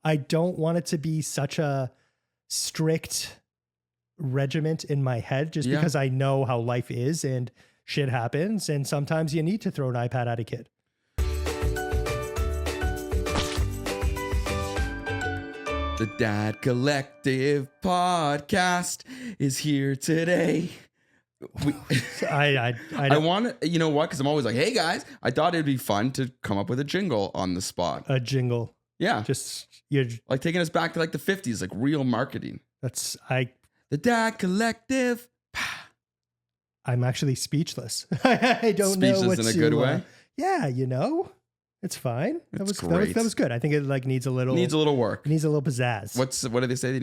I don't want it to be such a strict regiment in my head just because I know how life is and shit happens. And sometimes you need to throw an iPad at a kid. The Dad Collective podcast is here today. I want to, you know what? Because I'm always like, hey guys, I thought it'd be fun to come up with a jingle on the spot. A jingle. Yeah. Just you're like taking us back to like the 50s, like real marketing. The Dad Collective. I'm actually speechless. I don't know what in a good way. Yeah, you know. It's fine. That was good. I think it like needs a little work. It needs a little pizzazz. What do they say? You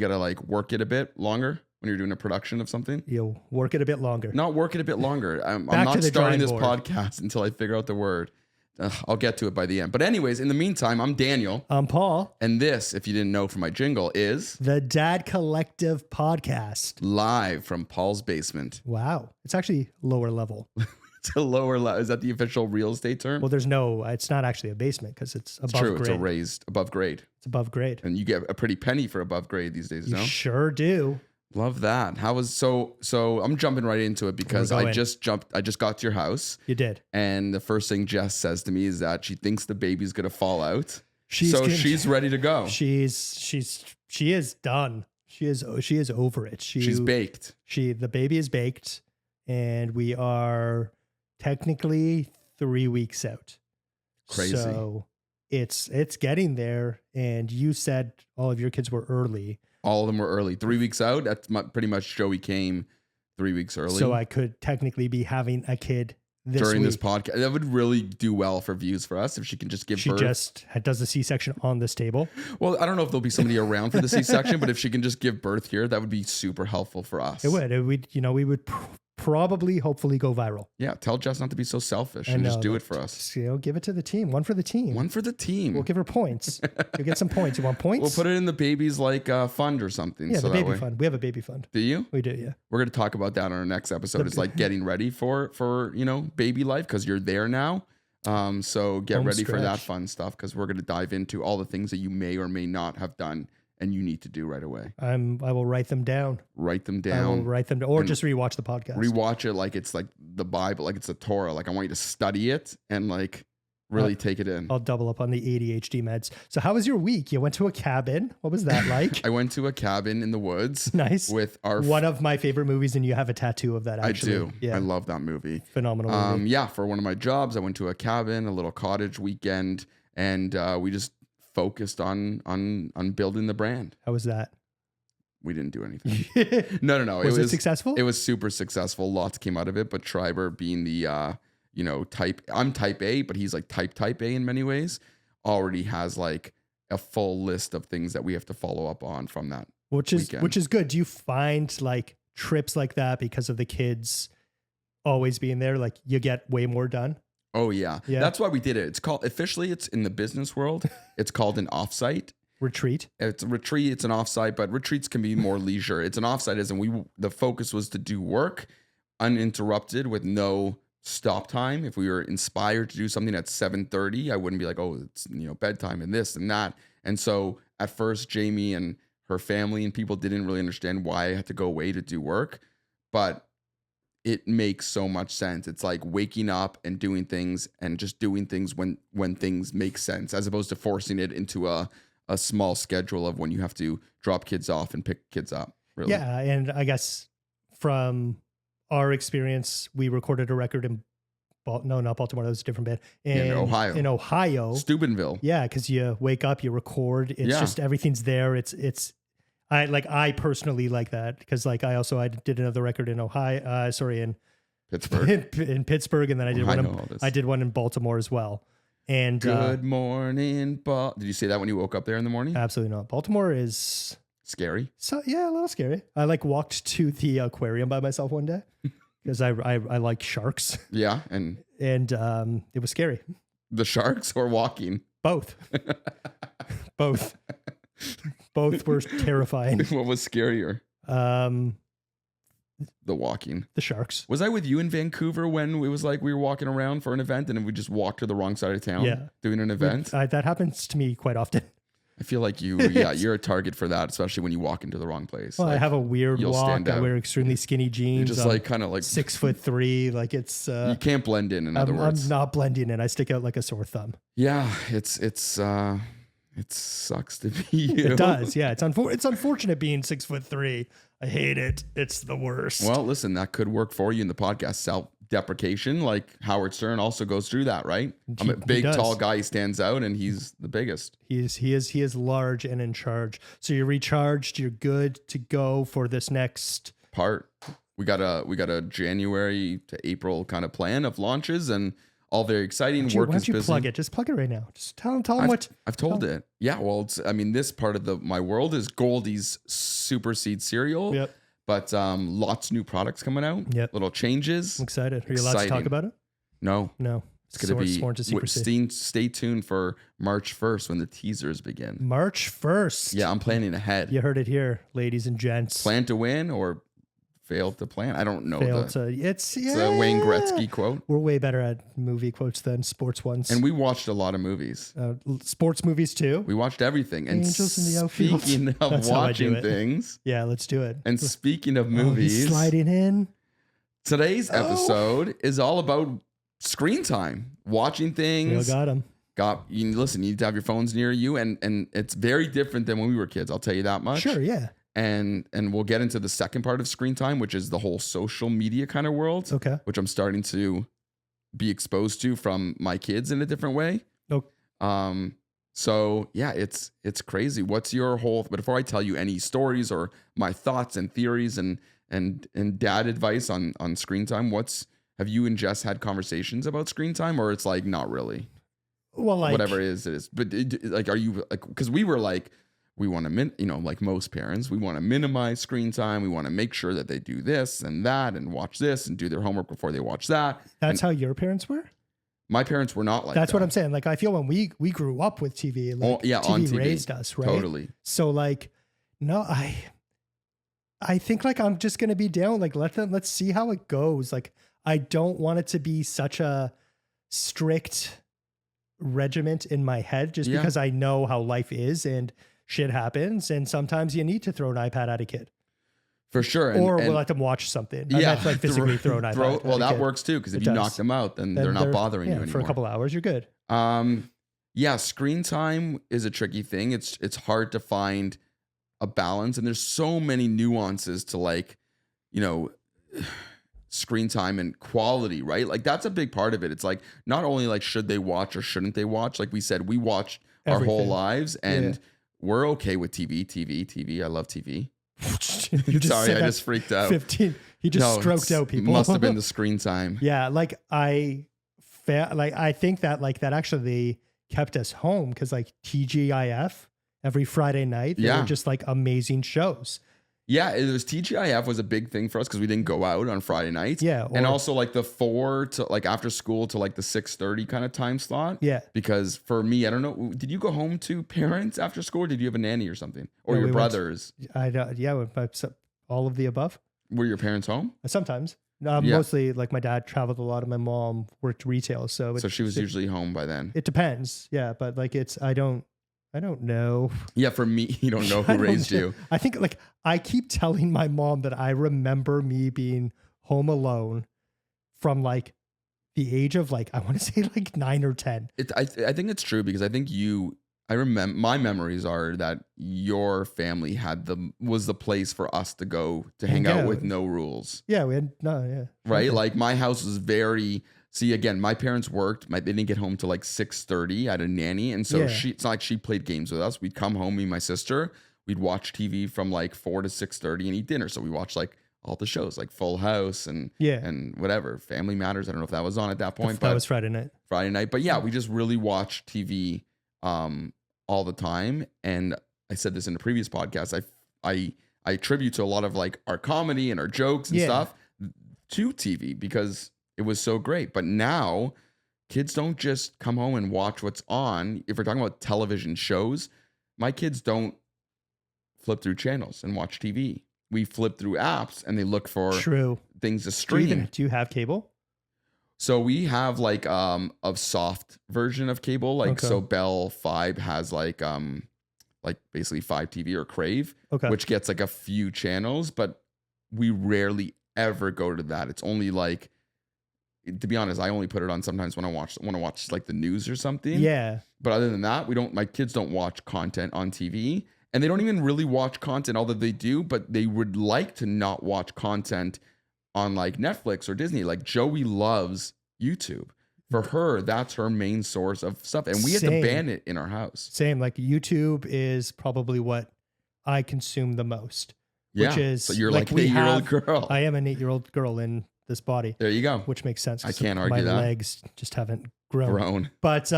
gotta like work it a bit longer when you're doing a production of something. You'll work it a bit longer. Not work it a bit longer. I'm not starting this podcast until I figure out the word. I'll get to it by the end. But anyways, in the meantime, I'm Daniel. I'm Paul. And this, if you didn't know from my jingle, is the Dad Collective podcast. Live from Paul's basement. Wow. It's actually lower level. It's a lower level. Is that the official real estate term? Well, it's not actually a basement because it's above grade. It's a raised above grade. It's above grade. And you get a pretty penny for above grade these days, you no? Sure do. Love that. So I'm jumping right into it because I just got to your house. You did. And the first thing Jess says to me is that she thinks the baby's going to fall out. She's ready to go. She is done. She is over it. She's baked. The baby is baked and we are technically 3 weeks out. Crazy. So it's getting there. And you said all of your kids were early. All of them were early. 3 weeks out. That's pretty much Joey came 3 weeks early. So I could technically be having a kid during this podcast. That would really do well for views for us if she can just give birth. She just does the C-section on this table. Well, I don't know if there'll be somebody around for the C-section, but if she can just give birth here, that would be super helpful for us. It would. We would probably, hopefully go viral. Yeah. Tell Jess not to be so selfish and just do it for us. Give it to the team. One for the team. We'll give her points. You'll get some points. You want points? We'll put it in the baby's fund or something. Yeah, the baby fund. We have a baby fund. Do you? We do, yeah. We're going to talk about that on our next episode. It's like getting ready for baby life because you're there now. So get ready for that fun stuff because we're going to dive into all the things that you may or may not have done and you need to do right away. I will write them down. Or just rewatch the podcast. Rewatch it like it's like the Bible, like it's the Torah. Like I want you to study it and like really take it in. I'll double up on the ADHD meds. So how was your week? You went to a cabin. What was that like? I went to a cabin in the woods. Nice. With one of my favorite movies, and you have a tattoo of that, actually. I do. Yeah. I love that movie. Phenomenal movie. Yeah, for one of my jobs, I went to a cabin, a little cottage weekend, and we just focused on building the brand. How was that? We didn't do anything. No. Was it successful? It was super successful. Lots came out of it, but Schreiber being the I'm type A, but he's like type A in many ways, already has like a full list of things that we have to follow up on from that weekend. Which is good. Do you find like trips like that because of the kids always being there, like you get way more done? Oh yeah. That's why we did it. It's called it's in the business world. It's called an offsite. Retreat. It's a retreat. It's an offsite, but retreats can be more leisure. It's an offsite as in the focus was to do work uninterrupted with no stop time. If we were inspired to do something at 7:30, I wouldn't be like, oh, it's bedtime and this and that. And so at first, Jamie and her family and people didn't really understand why I had to go away to do work, but it makes so much sense. It's like waking up and doing things and just doing things when things make sense, as opposed to forcing it into a small schedule of when you have to drop kids off and pick kids up. Really. Yeah, and I guess from our experience, we recorded a record in not Baltimore. That was a different band. In Ohio. Steubenville. Yeah, because you wake up, you record. It's just everything's there. I personally like that because like I did another record in in Pittsburgh. in Pittsburgh, and then I did one in Baltimore as well. And good morning, did you say that when you woke up there in the morning? Absolutely not. Baltimore is scary. So yeah, a little scary. I walked to the aquarium by myself one day because I like sharks. Yeah, and it was scary. The sharks or walking? Both. Both were terrifying. What was scarier? the walking. The Sharks. Was I with you in Vancouver when it was like we were walking around for an event and we just walked to the wrong side of town doing an event? That happens to me quite often. I feel like you're a target for that, especially when you walk into the wrong place. Well, like, I have a weird walk. I wear extremely skinny jeans. You're just like kind of like 6'3". Like it's you can't blend in other words. I'm not blending in. I stick out like a sore thumb. Yeah, it sucks to be you. It does. Yeah, it's unfortunate being 6'3". I hate it. It's the worst. Well, listen, that could work for you in the podcast. Self-deprecation, like Howard Stern also goes through that, right? I'm a big, tall guy. He stands out, and he's the biggest. He is large and in charge. So you're recharged. You're good to go for this next part. We got a January to April kind of plan of launches, and all very exciting. Why don't you plug it? Just plug it right now. Just tell them what. I've told it. Yeah. Well, this part of my world is Goldie's Super Seed cereal. Yep. But lots of new products coming out. Yep. Little changes. I'm excited. Are you allowed to talk about it? No. It's going to be sworn to secrecy. Stay tuned for March 1st when the teasers begin. March 1st. Yeah, I'm planning ahead. You heard it here, ladies and gents. Plan to win or failed to plan. I don't know. It's a Wayne Gretzky quote. We're way better at movie quotes than sports ones. And we watched a lot of movies. Sports movies too. We watched everything. And Angels in the outfield. Speaking of watching things. Yeah, let's do it. And speaking of movies. Sliding in. Today's episode is all about screen time. Watching things. We got them. Listen, you need to have your phones near you. And it's very different than when we were kids. I'll tell you that much. Sure, yeah. And we'll get into the second part of screen time, which is the whole social media kind of world. Okay. Which I'm starting to be exposed to from my kids in a different way. Okay. So yeah, it's crazy. What's your whole? But before I tell you any stories or my thoughts and theories and dad advice on screen time, have you and Jess had conversations about screen time, or it's like not really? Well, like whatever it is. But are you like? Because we were like. We want to, like most parents, we want to minimize screen time. We want to make sure that they do this and that and watch this and do their homework before they watch that. That's how your parents were? My parents were not like That's that. what I'm saying. Like, I feel when we grew up with TV, like on TV raised us, right? Totally. So like, no, I think like I'm just going to be down. Like, let's see how it goes. Like, I don't want it to be such a strict regiment in my head just because I know how life is and shit happens, and sometimes you need to throw an iPad at a kid. For sure. Or we'll let them watch something. Yeah. I meant like physically throw an iPad. Well, that works too, because if you knock them out, then they're not bothering you anymore. For a couple hours, you're good. Yeah, screen time is a tricky thing. It's hard to find a balance, and there's so many nuances to like, screen time and quality, right? Like that's a big part of it. It's like not only like should they watch or shouldn't they watch? Like we said, we watched our whole lives, and we're okay with TV. I love TV. Sorry, I just freaked out. 15. He just stroked out people. Must have been the screen time. Yeah, like I think that actually kept us home because like TGIF every Friday night, they were just like amazing shows. Yeah, it was TGIF was a big thing for us because we didn't go out on Friday nights. Yeah, and also like the 4 to like after school to like the 6:30 kind of time slot. Yeah, because for me, I don't know. Did you go home to parents after school? Or did you have a nanny or something, or your brothers? All of the above. Were your parents home? Sometimes. Mostly like my dad traveled a lot and my mom worked retail, so she was usually home by then. It depends. Yeah, but like I don't know. Yeah, for me, you don't know who raised you. I think like I keep telling my mom that I remember me being home alone from like the age of like, I want to say like 9 or 10. I think it's true because I think I remember my memories are that your family was the place for us to go to hang out with no rules. Yeah, we had right. Okay. Like my house was very. See, again, my parents worked. They didn't get home till like 6:30. I had a nanny. And so it's not like she played games with us. We'd come home, me and my sister. We'd watch TV from like 4 to 6:30 and eat dinner. So we watched like all the shows, like Full House and whatever. Family Matters. I don't know if that was on at that point. That was Friday night. But yeah, we just really watched TV all the time. And I said this in a previous podcast. I attribute to a lot of like our comedy and our jokes and stuff to TV because it was so great. But now kids don't just come home and watch what's on. If we're talking about television shows, my kids don't flip through channels and watch TV. we flip through apps and they look for True. things to stream. Do you have cable? So we have like a soft version of cable. Like, Okay. so Bell 5 has like basically 5 TV or Crave, Okay. which gets like a few channels, but we rarely ever go to that. It's only like, to be honest, I only put it on sometimes when I want to watch like the news or something. Yeah. But other than that, my kids don't watch content on TV, and they don't even really watch content, although they do, but they would like to not watch content on like Netflix or Disney. Like Joey loves YouTube. For her, that's her main source of stuff. And we had to ban it in our house. Same. Like YouTube is probably what I consume the most. Yeah. Which is so you're like an 8-year-old girl. I am an 8-year-old girl in this body. There you go. Which makes sense. I can't argue that. My legs just haven't grown. But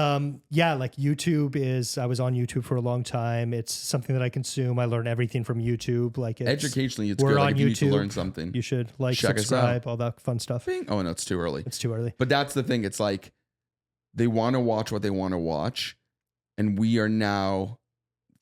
yeah, like YouTube I was on YouTube for a long time. It's something that I consume. I learn everything from YouTube. Like educationally, it's good. Like if you need to learn something, you should subscribe, all that fun stuff. Bing. Oh no, it's too early. It's too early. But that's the thing. It's like they want to watch what they want to watch, and we are now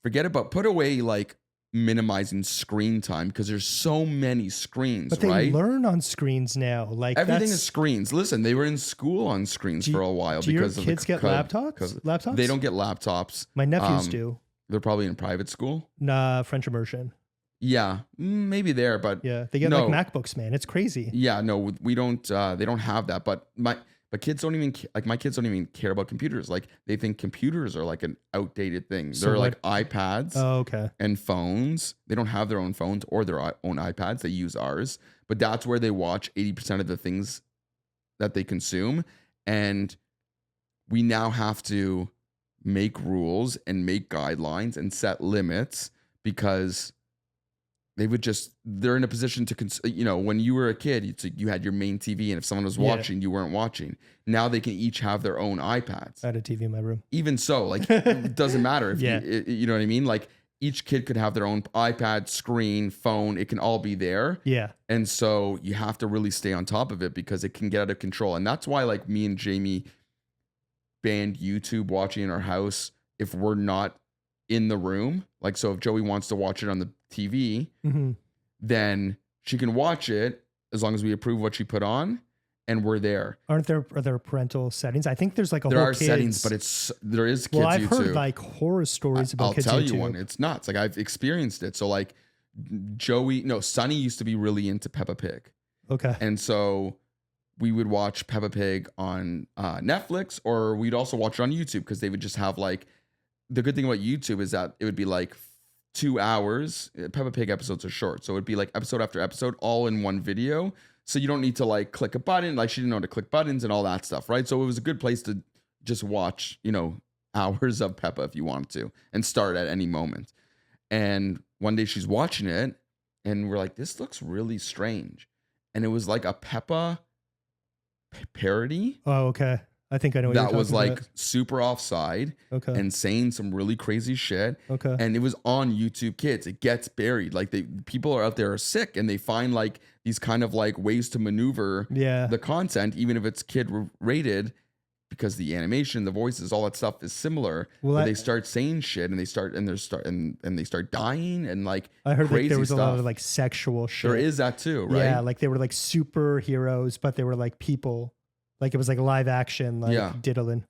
put away like minimizing screen time because there's so many screens, but they learn on screens now. Like everything is screens. Listen, they were in school on screens for a while because your kids get laptops? They don't get laptops. My nephews do. They're probably in private school. Nah, French immersion. Yeah, maybe there, but yeah, they get like MacBooks, man. It's crazy. Yeah, no, we don't. They don't have that. But kids don't even like my kids don't even care about computers. Like they think computers are like an outdated thing. They're like iPads. Oh, okay. And phones. They don't have their own phones or their own iPads. They use ours. But that's where they watch 80% of the things that they consume. And we now have to make rules and make guidelines and set limits because they're in a position to, when you were a kid, you had your main TV, and if someone was watching, you weren't watching. Now they can each have their own iPads. I had a TV in my room. Even so, like, it doesn't matter if you know what I mean? Like each kid could have their own iPad, screen, phone. It can all be there. Yeah. And so you have to really stay on top of it because it can get out of control. And that's why like me and Jamie banned YouTube watching in our house if we're not in the room. Like, so if Joey wants to watch it on the TV, then she can watch it as long as we approve what she put on and we're there. Are there parental settings? I think there's like there are settings, but there is kids. Well, I've YouTube. heard like horror stories about kids. I'll tell YouTube. you one. It's nuts. Like I've experienced it. So like Sonny used to be really into Peppa Pig. Okay. And so we would watch Peppa Pig on Netflix, or we'd also watch it on YouTube because they would just have like, the good thing about YouTube is that it would be like 2 hours. Peppa Pig episodes are short. So it'd be like episode after episode all in one video. So you don't need to like click a button. Like she didn't know how to click buttons and all that stuff, right? So it was a good place to just watch, hours of Peppa if you wanted to and start at any moment. And one day she's watching it and we're like, this looks really strange. And it was like a Peppa parody. Oh, okay. I think I know what you're that was talking like about. super offside and saying some really crazy shit. Okay. And it was on YouTube Kids. It gets buried. Like people are out there are sick and they find like these kind of like ways to maneuver the content, even if it's kid rated, because the animation, the voices, all that stuff is similar. Well, but they start saying shit and they start dying and like I heard crazy there was stuff. a lot of like sexual shit. There is that too, right? Yeah, like they were like superheroes, but they were like people. Like it was like live action, like diddling.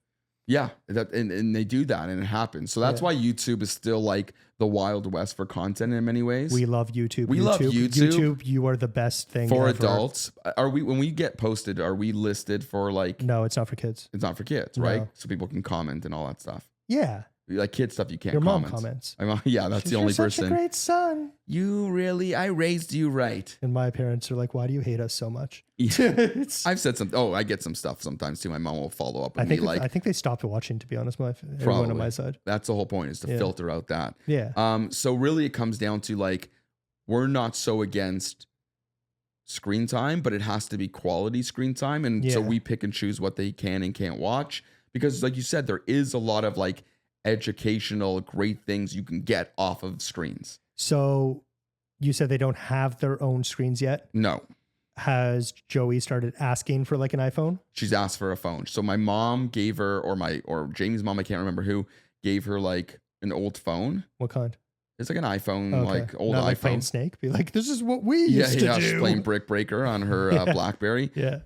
Yeah, and they do that and it happens. So that's why YouTube is still like the Wild West for content in many ways. We love YouTube. Love YouTube. YouTube, you are the best thing for ever. Adults. When we get posted, are we listed for like? No, it's not for kids. It's not for kids, right? So people can comment and all that stuff. Yeah. Like kid stuff, you can't Your comment. mom comments. Yeah, that's the only person. Such a great son. I raised you right. And my parents are like, why do you hate us so much? I've said something. Oh, I get some stuff sometimes too. My mom will follow up with me like. I think they stopped watching, to be honest. Everyone on my side. That's the whole point, is to filter out that. Yeah. So really it comes down to like, we're not so against screen time, but it has to be quality screen time. And so we pick and choose what they can and can't watch. Because like you said, there is a lot of like educational great things you can get off of screens. So you said they don't have their own screens yet? No. Has Joey started asking for like an iPhone? She's asked for a phone. So my mom gave her, or Jamie's mom, I can't remember who, gave her like an old phone. What kind? It's like an iPhone, like old Not like iPhone. playing Snake. Be like, this is what we used to do. She's playing Brick Breaker on her BlackBerry. Yeah.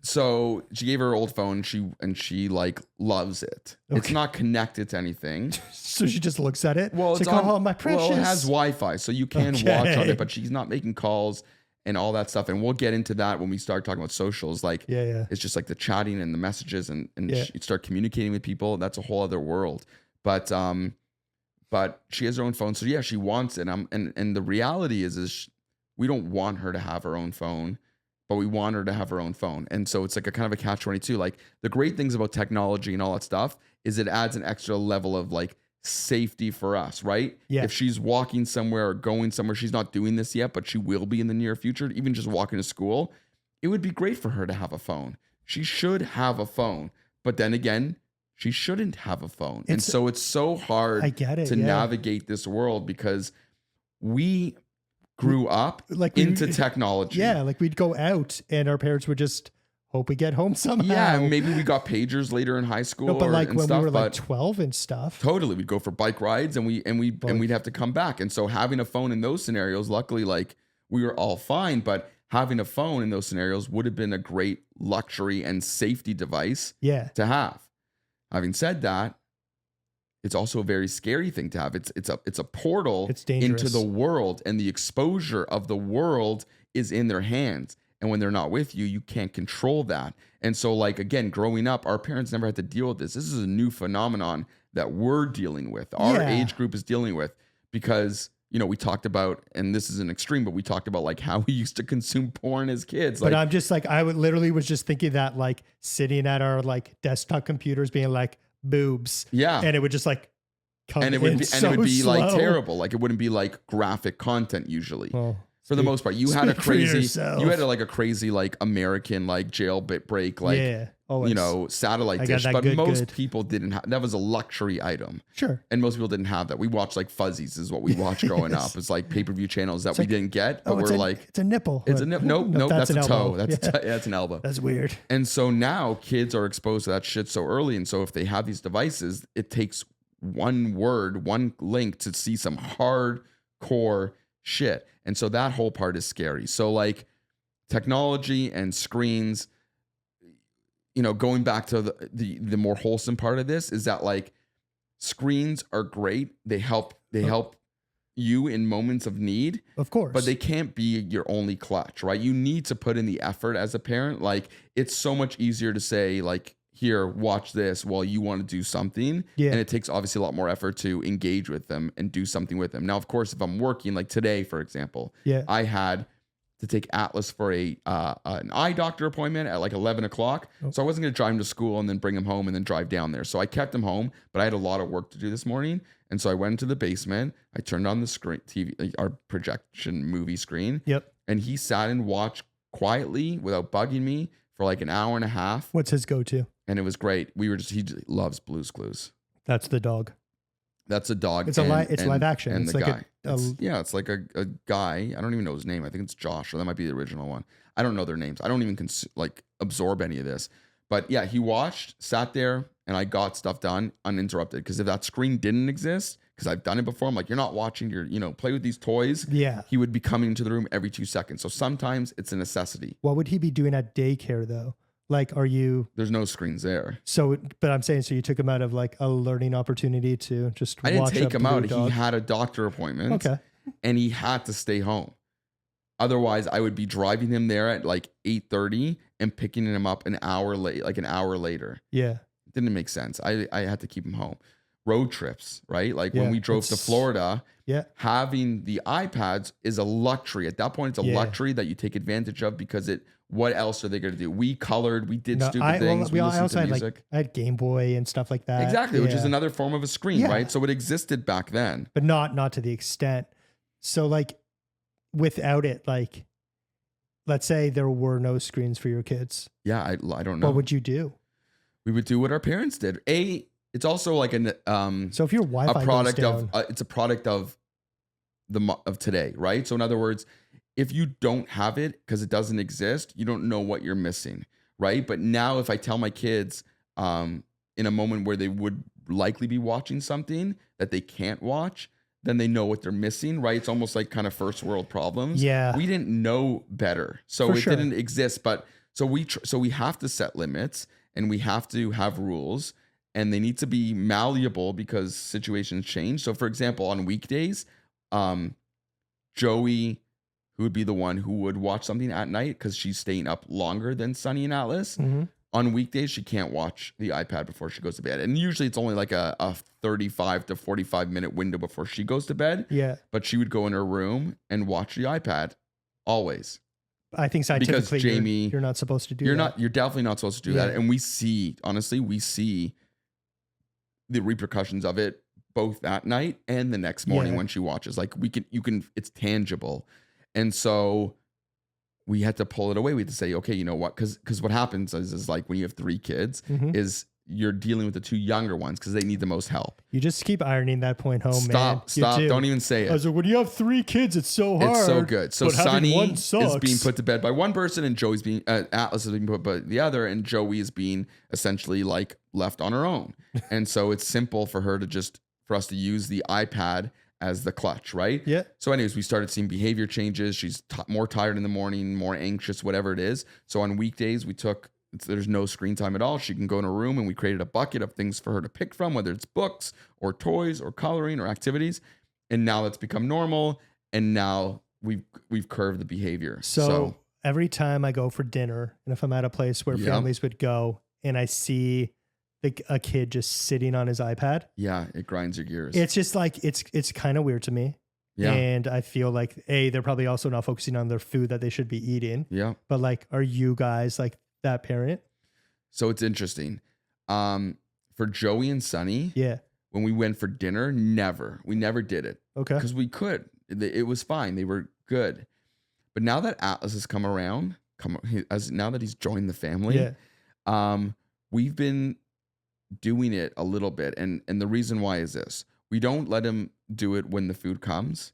So she gave her her old phone. She like loves it. Okay. It's not connected to anything. So she just looks at it. Well, it's like, oh, my precious. Well, it has Wi-Fi, so you can watch on it, but she's not making calls and all that stuff. And we'll get into that when we start talking about socials. Like, it's just like the chatting and the messages, and you start communicating with people. That's a whole other world. But she has her own phone, so yeah, she wants it. And the reality is we don't want her to have her own phone, but we want her to have her own phone. And so it's like a kind of a catch-22. Like, the great things about technology and all that stuff is it adds an extra level of like safety for us, right? Yeah. If she's walking somewhere or going somewhere, she's not doing this yet, but she will be in the near future, even just walking to school, it would be great for her to have a phone. She should have a phone. But then again, she shouldn't have a phone. And so it's so hard to navigate this world because we grew up like into technology. Yeah, like we'd go out and our parents would just hope we get home somehow. Yeah, maybe we got pagers later in high school. No, but like when we were like 12 and stuff. Totally, we'd go for bike rides and we'd have to come back. And so having a phone in those scenarios, luckily, like we were all fine. But having a phone in those scenarios would have been a great luxury and safety device to have. Having said that, it's also a very scary thing to have. It's a portal into the world, and the exposure of the world is in their hands. And when they're not with you, you can't control that. And so, like, again, growing up, our parents never had to deal with this. This is a new phenomenon that we're dealing with. Our age group is dealing with because, you know, we talked about, and this is an extreme, but we talked about like how we used to consume porn as kids. But I'm just like, literally was just thinking that, like, sitting at our like desktop computers being like boobs. Yeah. And it would just like come and it would be slow. like terrible. Like, it wouldn't be like graphic content usually. Well, for the most part, you had a crazy like American like jailbreak, like you know, satellite dish, but most people didn't have. That was a luxury item. Sure. And most people didn't have that. We watched like Fuzzies is what we watched growing up. It's like pay-per-view channels that we didn't get, but we're like, it's a nipple. It's a nipple. Nope, that's a toe. That's an elbow. That's weird. And so now kids are exposed to that shit so early, and so if they have these devices, it takes one word, one link to see some hardcore shit. And so that whole part is scary. So like technology and screens, you know, going back to the more wholesome part of this is that like screens are great. They help you in moments of need. Of course. But they can't be your only clutch, right? You need to put in the effort as a parent. Like, it's so much easier to say like, here, watch this while you want to do something. Yeah. And it takes obviously a lot more effort to engage with them and do something with them. Now, of course, if I'm working, like today, for example, I had to take Atlas for an eye doctor appointment at like 11 o'clock. Oh. So I wasn't going to drive him to school and then bring him home and then drive down there. So I kept him home, but I had a lot of work to do this morning. And so I went into the basement. I turned on the screen, TV, like our projection movie screen. Yep. And he sat and watched quietly without bugging me for like an hour and a half. What's his go-to? And it was great. He loves Blue's Clues. That's the dog. That's a dog. It's live action. And it's the like guy. It's like a guy. I don't even know his name. I think it's Josh, or that might be the original one. I don't know their names. I don't even absorb any of this. But yeah, he watched, sat there, and I got stuff done uninterrupted. Because if that screen didn't exist, because I've done it before, I'm like, you're not watching, play with these toys. Yeah. He would be coming into the room every 2 seconds. So sometimes it's a necessity. What would he be doing at daycare though? Like, there's no screens there. So, but I'm saying, so you took him out of like a learning opportunity to just I didn't take him out. He had a doctor appointment. Okay. And he had to stay home. Otherwise, I would be driving him there at like 8:30 and picking him up an hour later. Yeah. It didn't make sense. I had to keep him home. Road trips, right? Like when we drove to Florida, having the iPads is a luxury. At that point, it's a luxury that you take advantage of because what else are they going to do? We colored, we did stupid things. We listened to music. I had Game Boy and stuff like that. Exactly, which is another form of a screen, right? So it existed back then. But not to the extent. So like without it, like let's say there were no screens for your kids. Yeah, I don't know. What would you do? We would do what our parents did. It's also like so if your Wi-Fi goes down, it's a product of today, right? So in other words, if you don't have it because it doesn't exist, you don't know what you're missing, right? But now if I tell my kids in a moment where they would likely be watching something that they can't watch, then they know what they're missing, right? It's almost like kind of first world problems. Yeah. We didn't know better. So For it sure. didn't exist. But so we have to set limits and we have to have rules, and they need to be malleable because situations change. So for example, on weekdays, Joey, who would be the one who would watch something at night because she's staying up longer than Sunny and Atlas. Mm-hmm. On weekdays, she can't watch the iPad before she goes to bed. And usually it's only like a 35 to 45 minute window before she goes to bed. Yeah. But she would go in her room and watch the iPad always. I think scientifically Jamie, you're not supposed to do that. You're definitely not supposed to do that. And we see the repercussions of it both that night and the next morning when she watches. Like it's tangible. And so we had to pull it away. We had to say, okay, you know what? Because what happens is like when you have 3 kids, is you're dealing with the 2 younger ones because they need the most help. You just keep ironing that point home, man. Stop. Don't even say it. I was like, when you have 3 kids, it's so hard. It's so good. So Sunny is sucks. being put to bed by one person, and Joey's being Atlas is being put by the other, and Joey is being essentially like left on her own. And so it's simple for us to use the iPad as the clutch, right? Yeah. So anyways, we started seeing behavior changes. She's more tired in the morning, more anxious, whatever it is. So on weekdays, there's no screen time at all. She can go in her room, and we created a bucket of things for her to pick from, whether it's books or toys or coloring or activities. And now that's become normal. And now we've curved the behavior. So every time I go for dinner, and if I'm at a place where families would go and I see a kid just sitting on his iPad. Yeah, it grinds your gears. It's just like, it's kind of weird to me. Yeah. And I feel like, they're probably also not focusing on their food that they should be eating. Yeah. But like, are you guys like that parent? So it's interesting. For Joey and Sunny, when we went for dinner, we never did it. Okay. Because we could. It was fine. They were good. But now that Atlas has come around, now that he's joined the family, we've been doing it a little bit. And the reason why is this. We don't let him do it when the food comes.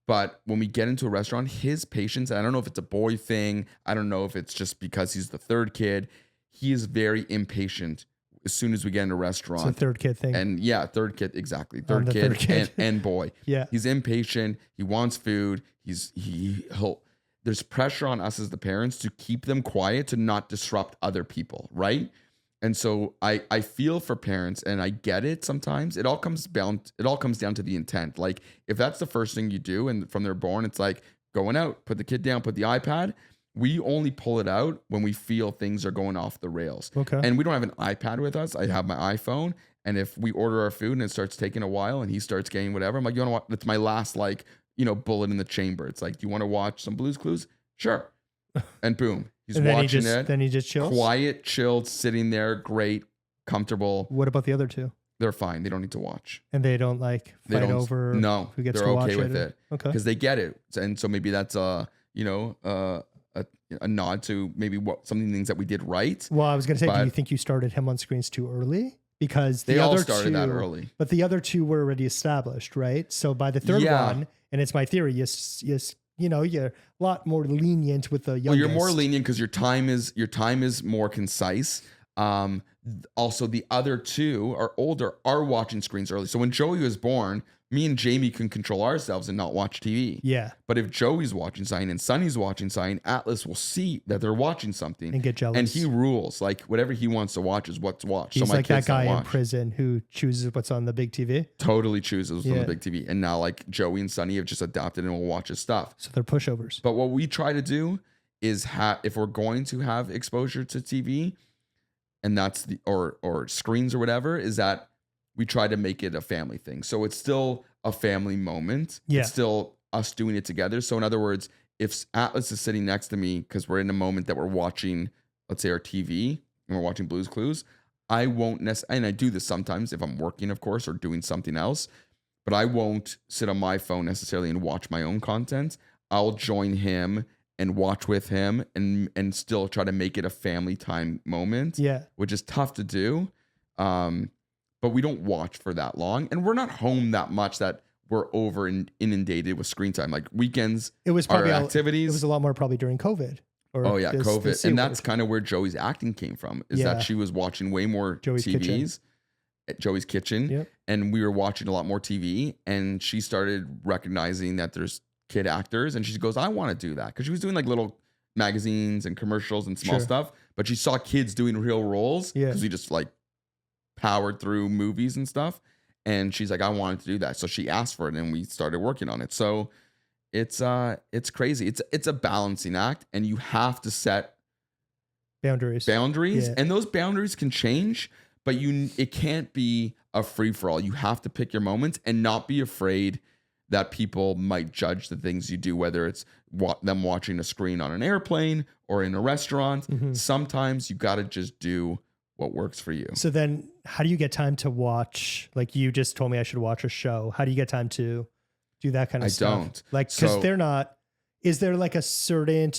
But when we get into a restaurant, his patience, and I don't know if it's a boy thing, I don't know if it's just because he's the 3rd kid, he is very impatient as soon as we get in a restaurant. It's a 3rd kid thing. And 3rd kid, exactly. Third kid. And boy. Yeah. He's impatient. He wants food. There's pressure on us as the parents to keep them quiet, to not disrupt other people, right? And so I feel for parents, and I get it sometimes. It all comes down to the intent. Like if that's the first thing you do and from they're born, it's like going out, put the kid down, put the iPad. We only pull it out when we feel things are going off the rails. Okay. And we don't have an iPad with us. I have my iPhone. And if we order our food and it starts taking a while and he starts getting whatever, I'm like, you know what? That's my last bullet in the chamber. It's like, do you want to watch some Blue's Clues? Sure. And boom. He's watching it. Then he just chills? Quiet, chilled, sitting there, great, comfortable. What about the other 2? They're fine. They don't need to watch. And they don't fight over who gets to watch it? No, they're okay with it. Okay. Because they get it. And so maybe that's a nod to maybe some of the things that we did right. Well, I was going to say, do you think you started him on screens too early? Because they all started that early. But the other 2 were already established, right? So by the 3rd one, and it's my theory, you're a lot more lenient with the youngest. Well, you're more lenient because your time is more concise. Also, the other 2 are older, are watching screens early. So when Joey was born, me and Jamie can control ourselves and not watch TV. Yeah. But if Joey's watching something and Sunny's watching something, Atlas will see that they're watching something and get jealous. And he rules. Like whatever he wants to watch is what's watched. He's so like that guy in prison who chooses what's on the big TV. Totally chooses what's on the big TV. And now like Joey and Sunny have just adopted and will watch his stuff. So they're pushovers. But what we try to do is if we're going to have exposure to TV, and that's or screens or whatever, is that we try to make it a family thing. So it's still a family moment. Yeah. It's still us doing it together. So in other words, if Atlas is sitting next to me because we're in a moment that we're watching, let's say our TV and we're watching Blue's Clues, I won't and I do this sometimes if I'm working, of course, or doing something else, but I won't sit on my phone necessarily and watch my own content. I'll join him and watch with him and still try to make it a family time moment. Yeah. Which is tough to do. But we don't watch for that long, and we're not home that much that we're inundated with screen time. Like weekends, it was probably activities. It was a lot more probably during COVID. COVID, and that's kind of where Joey's acting came from. Is that she was watching way more Joey's TVs, Kitchen. at Joey's kitchen, Yep. and we were watching a lot more TV, and she started recognizing that there's kid actors, and she goes, I want to do that, because she was doing like little magazines and commercials and small stuff, but she saw kids doing real roles because we just like powered through movies and stuff, and she's like, I wanted to do that, so she asked for it, and we started working on it. So it's crazy. It's a balancing act, and you have to set boundaries, and those boundaries can change, but it can't be a free-for-all. You have to pick your moments and not be afraid that people might judge the things you do, whether it's them watching a screen on an airplane or in a restaurant. Sometimes you got to just do what works for you. So then how do you get time to watch? Like, you just told me I should watch a show. How do you get time to do that kind of stuff? I don't. Like, because they're not, is there like a certain,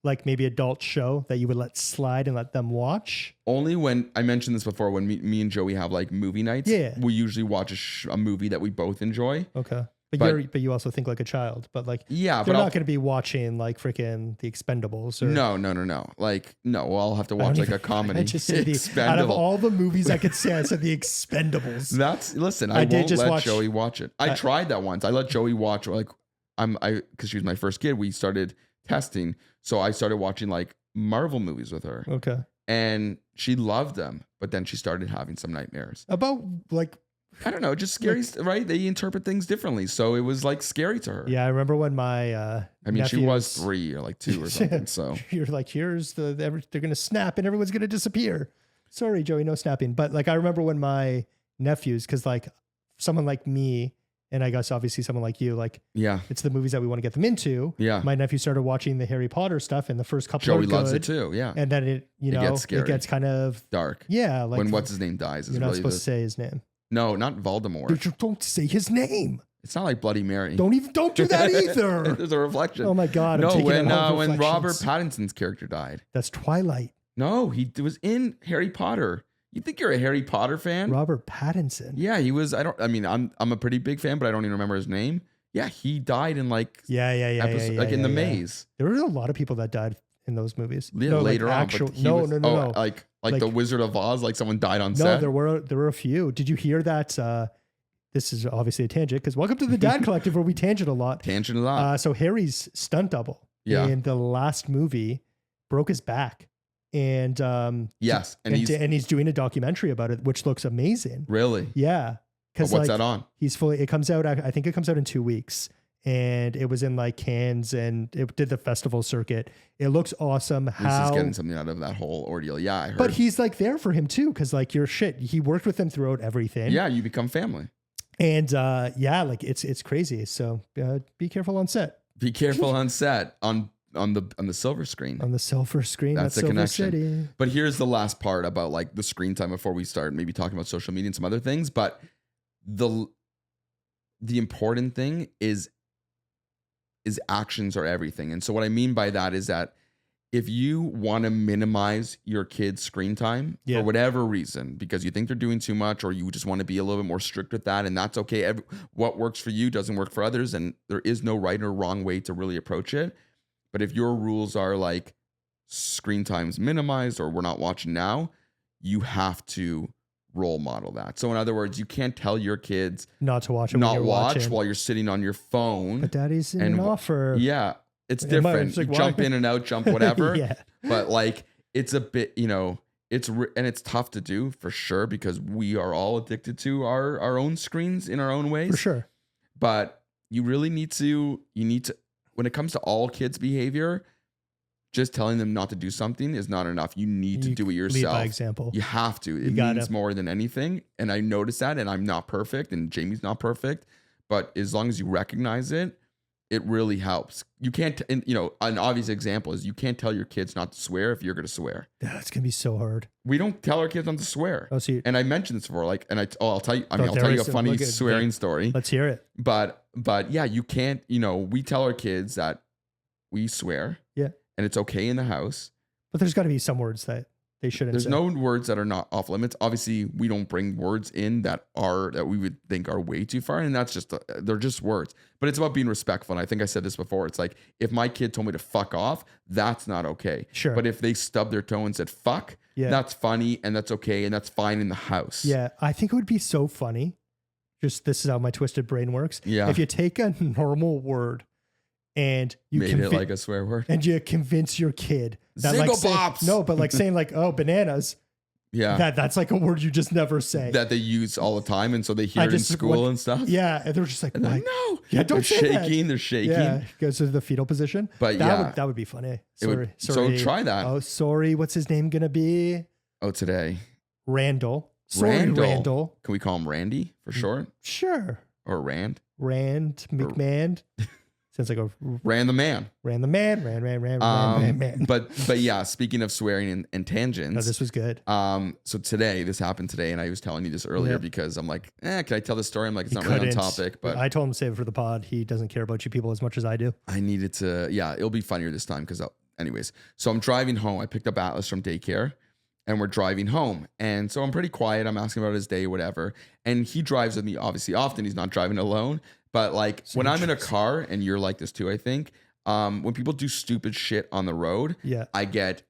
like maybe adult show that you would let slide and let them watch? Only when, I mentioned this before, when me and Joey have like movie nights, we usually watch a movie that we both enjoy. Okay. But you also think like a child, but like, they're not going to be watching like freaking The Expendables. Or, no. Like, no, well, I'll have to watch like a comedy. I just said out of all the movies I could say, I said The Expendables. Listen, I won't let Joey watch it. I tried that once. I let Joey watch, like, because she was my first kid, we started testing. So I started watching like Marvel movies with her. Okay. And she loved them, but then she started having some nightmares. About like, I don't know, just scary, right? They interpret things differently. So it was like scary to her. Yeah, I remember when my she was 3 or like 2 or something. So you're like, here's they're going to snap and everyone's going to disappear. Sorry, Joey, no snapping. But like, I remember when my nephews, because like someone like me, and I guess obviously someone like you, like, it's the movies that we want to get them into. Yeah. My nephew started watching the Harry Potter stuff, and the first couple Joey loves it too. Yeah. And then it gets scary. It gets kind of dark. Yeah. Like when what's his name dies. You're not supposed to say his name. No, not Voldemort. Don't say his name. It's not like Bloody Mary. Don't do that either. There's a reflection. Oh my God. When Robert Pattinson's character died. That's Twilight. No, he was in Harry Potter. You think you're a Harry Potter fan? Robert Pattinson. Yeah, he was. I'm a pretty big fan, but I don't even remember his name. Yeah, he died in like in the maze. There were a lot of people that died in those movies. Yeah, no, later on. No. Like the Wizard of Oz, like someone died on set. No, there were a few. Did you hear that? This is obviously a tangent, because welcome to the Dad Collective, where we tangent a lot. So Harry's stunt double in the last movie broke his back. And and he's doing a documentary about it, which looks amazing. Really? Yeah. Because what's that on? It comes out. I think it comes out in 2 weeks, and it was in like Cannes, and it did the festival circuit. It looks awesome. He's getting something out of that whole ordeal. Yeah, I heard. But he's like there for him too, because like he worked with him throughout everything. Yeah, you become family. And like it's crazy. So be careful on set. Be careful on set on the silver screen. On the silver screen. That's the Silver connection. City. But here's the last part about like the screen time before we start maybe talking about social media and some other things. But the important thing is actions are everything. And so what I mean by that is that if you want to minimize your kids' screen time for whatever reason, because you think they're doing too much, or you just want to be a little bit more strict with that, and that's okay. What works for you doesn't work for others, and there is no right or wrong way to really approach it. But if your rules are like screen time's minimized, or we're not watching now, you have to role model that. So in other words, you can't tell your kids not to watch it, while you're sitting on your phone. But daddy's in an offer. Yeah, it's different. Like, jump in and out, jump whatever. But like, it's a bit, it's tough to do for sure, because we are all addicted to our own screens in our own ways. For sure. But you really need to, when it comes to all kids' behavior, just telling them not to do something is not enough. You need to do it yourself. Lead by example. You have to. It means more than anything. And I noticed that, and I'm not perfect, and Jamie's not perfect, but as long as you recognize it, it really helps. You can't, an obvious example is you can't tell your kids not to swear if you're going to swear. Yeah, it's going to be so hard. We don't tell our kids not to swear. Oh, see. And I mentioned this before, I'll tell you a funny swearing story. Let's hear it. But yeah, you can't, we tell our kids that we swear. Yeah. And it's okay in the house. But there's got to be some words that they shouldn't There's say. no words that are not off limits. Obviously, we don't bring words in that we would think are way too far. And that's just, they're just words. But it's about being respectful. And I think I said this before. It's like, if my kid told me to fuck off, that's not okay. Sure. But if they stubbed their toe and said fuck, that's funny and that's okay and that's fine in the house. Yeah. I think it would be so funny. Just this is how my twisted brain works. Yeah. If you take a normal word and you made it like a swear word and you convince your kid that like saying like, oh, bananas. Yeah. That's like a word you just never say. That they use all the time. And so they hear it in school and stuff. Yeah. And they're just like, no. Yeah, don't say shaking. that. They're shaking. Yeah. Goes to the fetal position. But that would be funny. Sorry. So try that. Oh, sorry. What's his name going to be? Oh, today. Randall. Sorry, Randall. Can we call him Randy for short? Sure. Or Rand? Rand McMahon. Sounds like a Rand the man. Ran. But yeah, speaking of swearing and tangents. No, this was good. So this happened today, and I was telling you this earlier because I'm like, can I tell this story? I'm like, it's not really on topic, but I told him to save it for the pod. He doesn't care about you people as much as I do. I needed to, it'll be funnier this time anyways. So I'm driving home. I picked up Atlas from daycare. And we're driving home. And so I'm pretty quiet. I'm asking about his day, whatever. And he drives with me, obviously, often. He's not driving alone. But like when I'm in a car, and you're like this too, I think, when people do stupid shit on the road, I get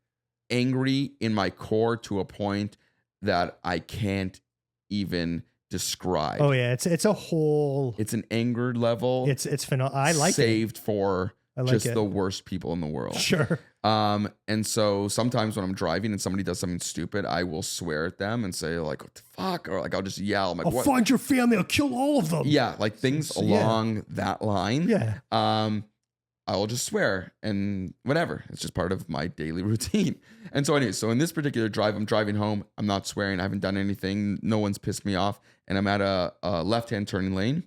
angry in my core to a point that I can't even describe. Oh, yeah. It's an anger level. It's phenomenal. I like saved for just the worst people in the world. Sure. And so sometimes when I'm driving and somebody does something stupid, I will swear at them and say like, what the fuck? Or like, I'll just yell. I'm like, I'll find your family. I'll kill all of them. Yeah. Like things along that line. Yeah. I'll just swear and whatever. It's just part of my daily routine. And so anyway, so in this particular drive, I'm driving home. I'm not swearing. I haven't done anything. No one's pissed me off. And I'm at a left-hand turning lane,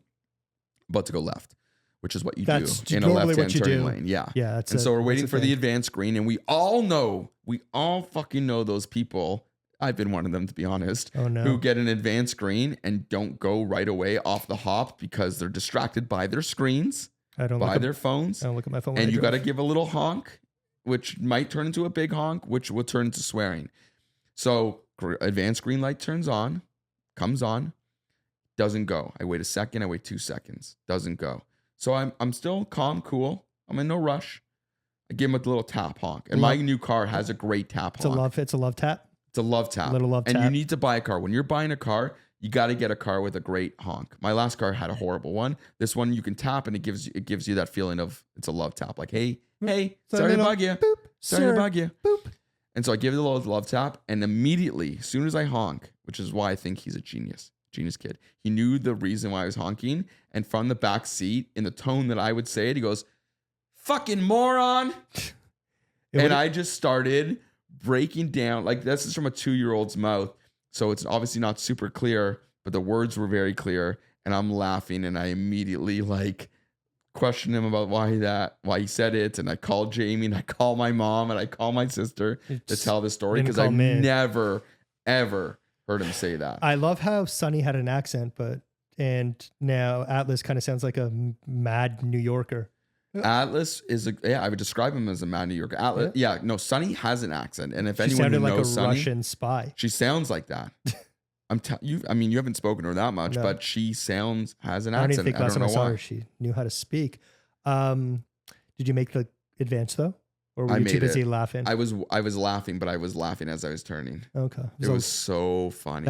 about to go left, which is what you do in a left-hand turning lane. Yeah. Yeah. And so we're waiting for the advanced green, and we all fucking know those people. I've been one of them, to be honest, who get an advanced green and don't go right away off the hop because they're distracted by their screens, by their phones. I don't look at my phone. And you got to give a little honk, which might turn into a big honk, which will turn into swearing. So advanced green light turns on, comes on, doesn't go. I wait a second. I wait 2 seconds. Doesn't go. So I'm still calm, cool. I'm in no rush. I give him a little tap honk. And my new car has a great tap honk. It's a love tap. It's a love tap. Little love tap. And you need to buy a car. When you're buying a car, you got to get a car with a great honk. My last car had a horrible one. This one you can tap and it gives you that feeling of it's a love tap. Like, hey, sorry to bug you. Boop, sorry to bug you. Boop. And so I give it a little love tap, and immediately, as soon as I honk, which is why I think he's a genius kid. He knew the reason why I was honking, and from the back seat, in the tone that I would say it, he goes, "Fucking moron!" And I just started breaking down. Like, this is from a 2-year-old's mouth, so it's obviously not super clear, but the words were very clear, and I'm laughing, and I immediately questioned him about why he said it, and I called Jamie, and I called my mom, and I called my sister to tell the story, because I've never, ever heard him say that. I love how Sonny had an accent, and now Atlas kind of sounds like a mad New Yorker. Atlas is I would describe him as a mad New Yorker. Atlas, Sonny has an accent, and if she anyone sounded who knows like a Sonny, Russian spy. She sounds like that. You haven't spoken to her that much, but she has an accent. I don't even think last time I saw her, she knew how to speak. Did you make the advance though? Or were you too busy laughing? I was laughing, but I was laughing as I was turning. Okay. It was so funny.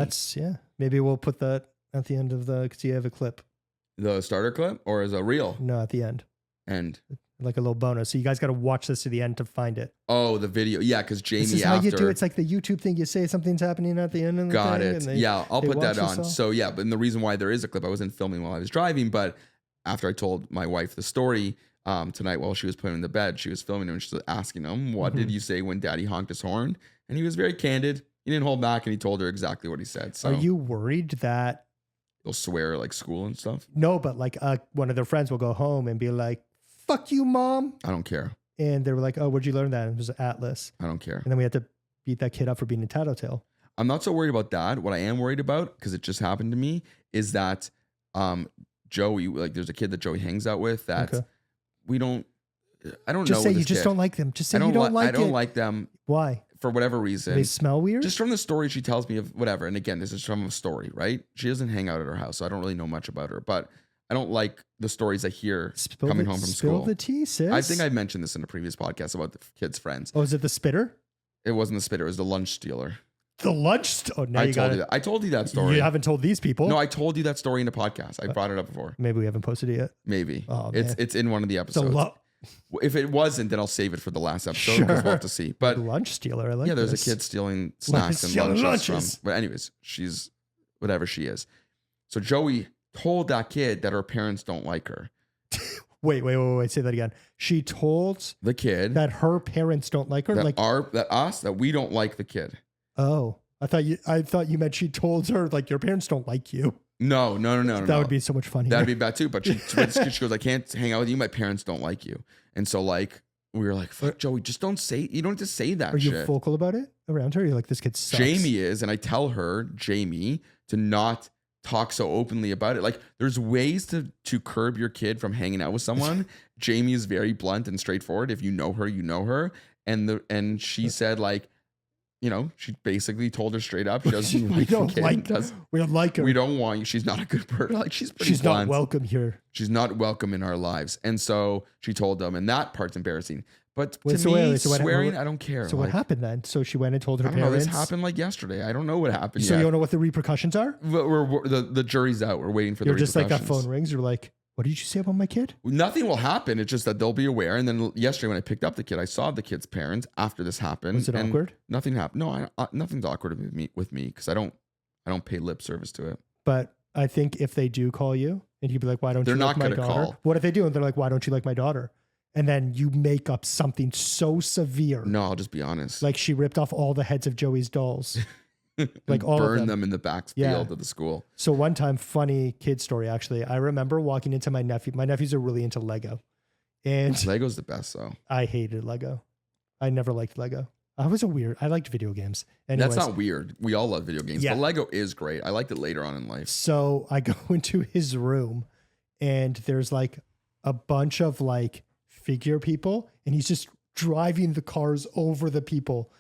Maybe we'll put that at the end of because you have a clip. The starter clip or as a reel? No, at the end. And like a little bonus. So you guys got to watch this to the end to find it. Oh, the video. Yeah, because Jamie this is how you do it. It's like the YouTube thing. You say something's happening at the end of the got thing. it. I'll put that on. So yeah, but the reason why there is a clip, I wasn't filming while I was driving, but after I told my wife the story tonight while she was putting him in the bed, she was filming him and she was asking him, what did you say when Daddy honked his horn? And he was very candid. He didn't hold back, and he told her exactly what he said. So are you worried that they'll swear like school and stuff? No, but like one of their friends will go home and be like, "Fuck you, mom." I don't care. And they were like, "Oh, where'd you learn that?" And it was Atlas. I don't care. And then we had to beat that kid up for being a tattletale. I'm not so worried about that. What I am worried about, because it just happened to me, is that Joey, like there's a kid that Joey hangs out with that I don't know. Just say you just don't like them. Just say you don't like it. I don't like them. Why? For whatever reason. They smell weird? Just from the story she tells me of whatever. And again, this is from a story, right? She doesn't hang out at her house, so I don't really know much about her. But I don't like the stories I hear coming home from school. Spill the tea, sis. I think I mentioned this in a previous podcast about the kids' friends. Oh, is it the spitter? It wasn't the spitter. It was the lunch stealer. The lunch. Oh, now you got it. I told you that story. You haven't told these people. No, I told you that story in the podcast. I brought it up before. Maybe we haven't posted it yet. Maybe. Oh, it's in one of the episodes. If it wasn't, then I'll save it for the last episode because we'll have to see. But the lunch stealer, I like. Yeah, there's a kid stealing snacks and lunches from. But anyways, she's whatever she is. So Joey told that kid that her parents don't like her. Wait. Say that again. She told the kid that her parents don't like her. That we don't like the kid. Oh, I thought you meant she told her like your parents don't like you. No. That would be so much funnier. That'd be bad too. But she goes, I can't hang out with you. My parents don't like you. And so like we were like, fuck, Joey, just don't say. You don't have to say that. Are shit. you vocal about it around her? You're like, this kid sucks. Jamie is, and I tell her, Jamie, to not talk so openly about it. Like there's ways to curb your kid from hanging out with someone. Jamie is very blunt and straightforward. If you know her, you know her. And she said like, she basically told her straight up, she doesn't like the kid. We don't like her. We don't want you. She's not a good person. Like she's not welcome here. She's not welcome in our lives. And so she told them, and that part's embarrassing. But swearing, I don't care. So what happened then? So she went and told her parents. I don't know. This happened like yesterday. I don't know what happened. So you don't know what the repercussions are? The jury's out. We're waiting for the repercussions. You're just like that phone rings. You're like, what did you say about my kid? Nothing will happen. It's just that they'll be aware. And then yesterday when I picked up the kid, I saw the kid's parents after this happened. Was it awkward? Nothing happened. No, nothing's awkward with me because I don't pay lip service to it. But I think if they do call you and you'd be like, why don't you like my daughter? Call. What if they do? And they're like, why don't you like my daughter? And then you make up something so severe. No, I'll just be honest. Like she ripped off all the heads of Joey's dolls. Like all burn of them in the backfield of the school. So one time, funny kid story, actually. I remember walking into my nephew. My nephews are really into Lego. And Lego's the best, though. I hated Lego. I never liked Lego. I liked video games. Anyways, that's not weird. We all love video games. Yeah. But Lego is great. I liked it later on in life. So I go into his room and there's like a bunch of like figure people and he's just driving the cars over the people.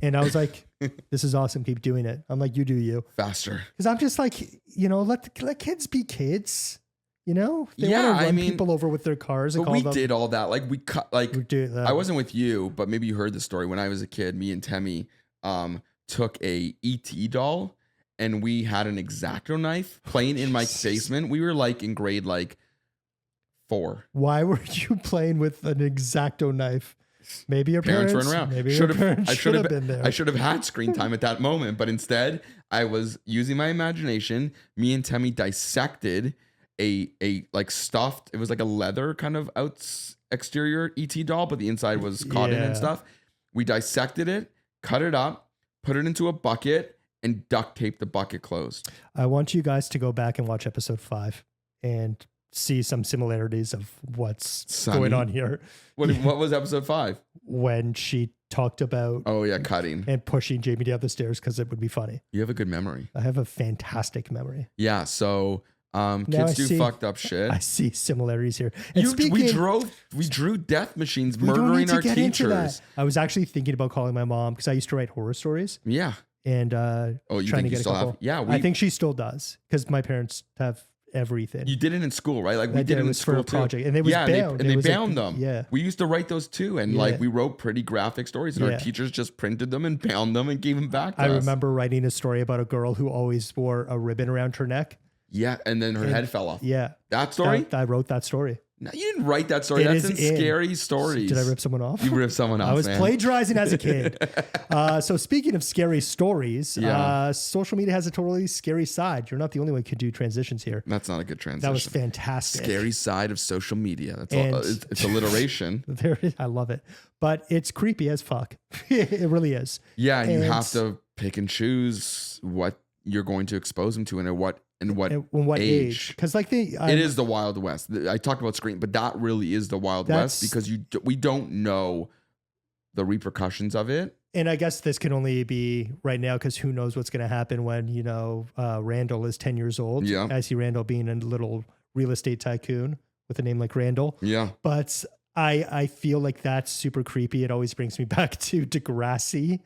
And I was like, this is awesome. Keep doing it. I'm like, you do you. Faster. Because I'm just like, let kids be kids. They want to run people over with their cars. And but we did all that. Like we cut, like I wasn't with you, but maybe you heard the story. When I was a kid, me and Temmie took a ET doll and we had an X-Acto knife playing in my basement. We were like in grade like 4. Why were you playing with an X-Acto knife? Maybe your parents run around. Maybe your parents should have been there. I should have had screen time at that moment, but instead I was using my imagination. Me and Temmie dissected a like stuffed. It was like a leather kind of exterior ET doll, but the inside was cotton and stuff. We dissected it, cut it up, put it into a bucket, and duct taped the bucket closed. I want you guys to go back and watch episode 5 and see some similarities of what's going on here. What was episode 5? When she talked about cutting and pushing Jamie down the stairs because it would be funny. You have a good memory. I have a fantastic memory. Yeah, so kids do fucked up shit. I see similarities here. And we drew death machines murdering our teachers. I was actually thinking about calling my mom because I used to write horror stories. Yeah. And you trying think to get you still a couple. have? Yeah, I think she still does because my parents have everything. You did it in school, right? Like we did it in school for a project, and it was bound. And they bound them. Yeah, we used to write those too, and like we wrote pretty graphic stories, and our teachers just printed them and bound them and gave them back to us. I remember writing a story about a girl who always wore a ribbon around her neck. Yeah, and then her head fell off. Yeah, that story. I wrote that story. No, you didn't write that story. That's in scary stories. Did I rip someone off? You ripped someone off. I was plagiarizing as a kid. So speaking of scary stories, social media has a totally scary side. You're not the only one who could do transitions here. That's not a good transition. That was fantastic. Scary side of social media. That's all. It's alliteration. I love it, but it's creepy as fuck. It really is. Yeah, and you have to pick and choose what you're going to expose them to and at what age. Because like it is the Wild West. I talked about Scream, but that really is the Wild West because we don't know the repercussions of it. And I guess this can only be right now because who knows what's going to happen when Randall is 10 years old. Yeah, I see Randall being a little real estate tycoon with a name like Randall. Yeah, but I feel like that's super creepy. It always brings me back to Degrassi,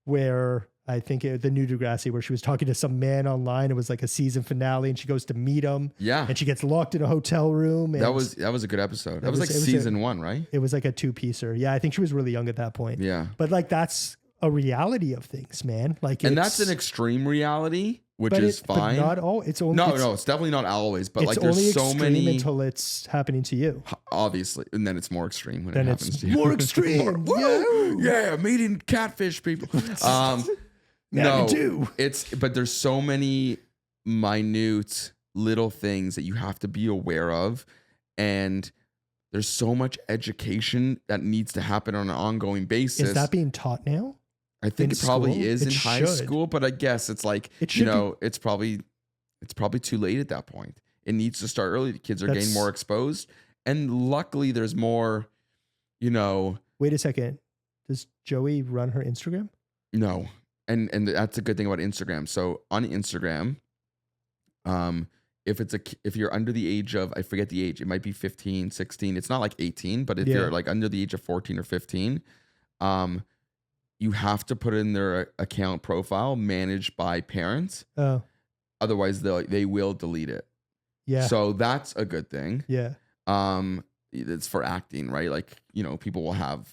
where I think the new Degrassi, where she was talking to some man online. It was like a season finale, and she goes to meet him. Yeah, and she gets locked in a hotel room. And that was a good episode. That was like season 1, right? It was like a 2-piecer. Yeah, I think she was really young at that point. Yeah, but like that's a reality of things, man. Like, and that's an extreme reality, which is fine. But not all. It's only no, it's definitely not always. But like, only there's so many until it's happening to you. Obviously, and then it's more extreme when it happens to you. More extreme. Yeah, meeting catfish people. No, but there's so many minute little things that you have to be aware of, and there's so much education that needs to happen on an ongoing basis. Is that being taught now? I think it probably is in high school, but I guess it's like, it's probably too late at that point. It needs to start early. The kids are getting more exposed, and luckily there's more, Wait a second. Does Joey run her Instagram? No. And that's a good thing about Instagram. So on Instagram, if you're under the age of, I forget the age, it might be 15, 16. It's not like 18, but if you're like under the age of 14 or 15, you have to put in their account profile managed by parents. Oh. Otherwise they will delete it. Yeah. So that's a good thing. Yeah. It's for acting, right? Like, people will have,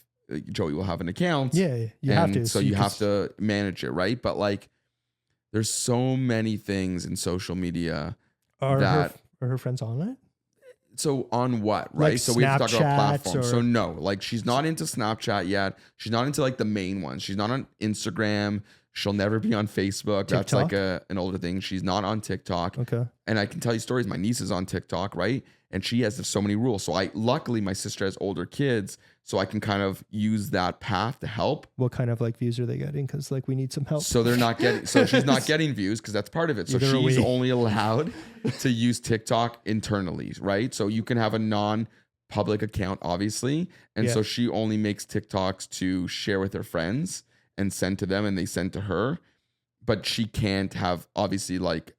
Joey will have an account. Yeah. You have to. So you have to manage it, right? But like, there's so many things in social media are her friends on it? So on what, right? Like so we have to talk about platforms. So no, like she's not into Snapchat yet. She's not into like the main ones. She's not on Instagram. She'll never be on Facebook. TikTok? That's like an older thing. She's not on TikTok. Okay. And I can tell you stories. My niece is on TikTok, right? And she has so many rules. So luckily my sister has older kids, so I can kind of use that path to help. What kind of like views are they getting? Because like we need some help. So they're not getting. So she's not getting views because that's part of it. So she's only allowed to use TikTok internally, right? So you can have a non-public account, obviously, and so she only makes TikToks to share with her friends and send to them, and they send to her. But she can't have, obviously, like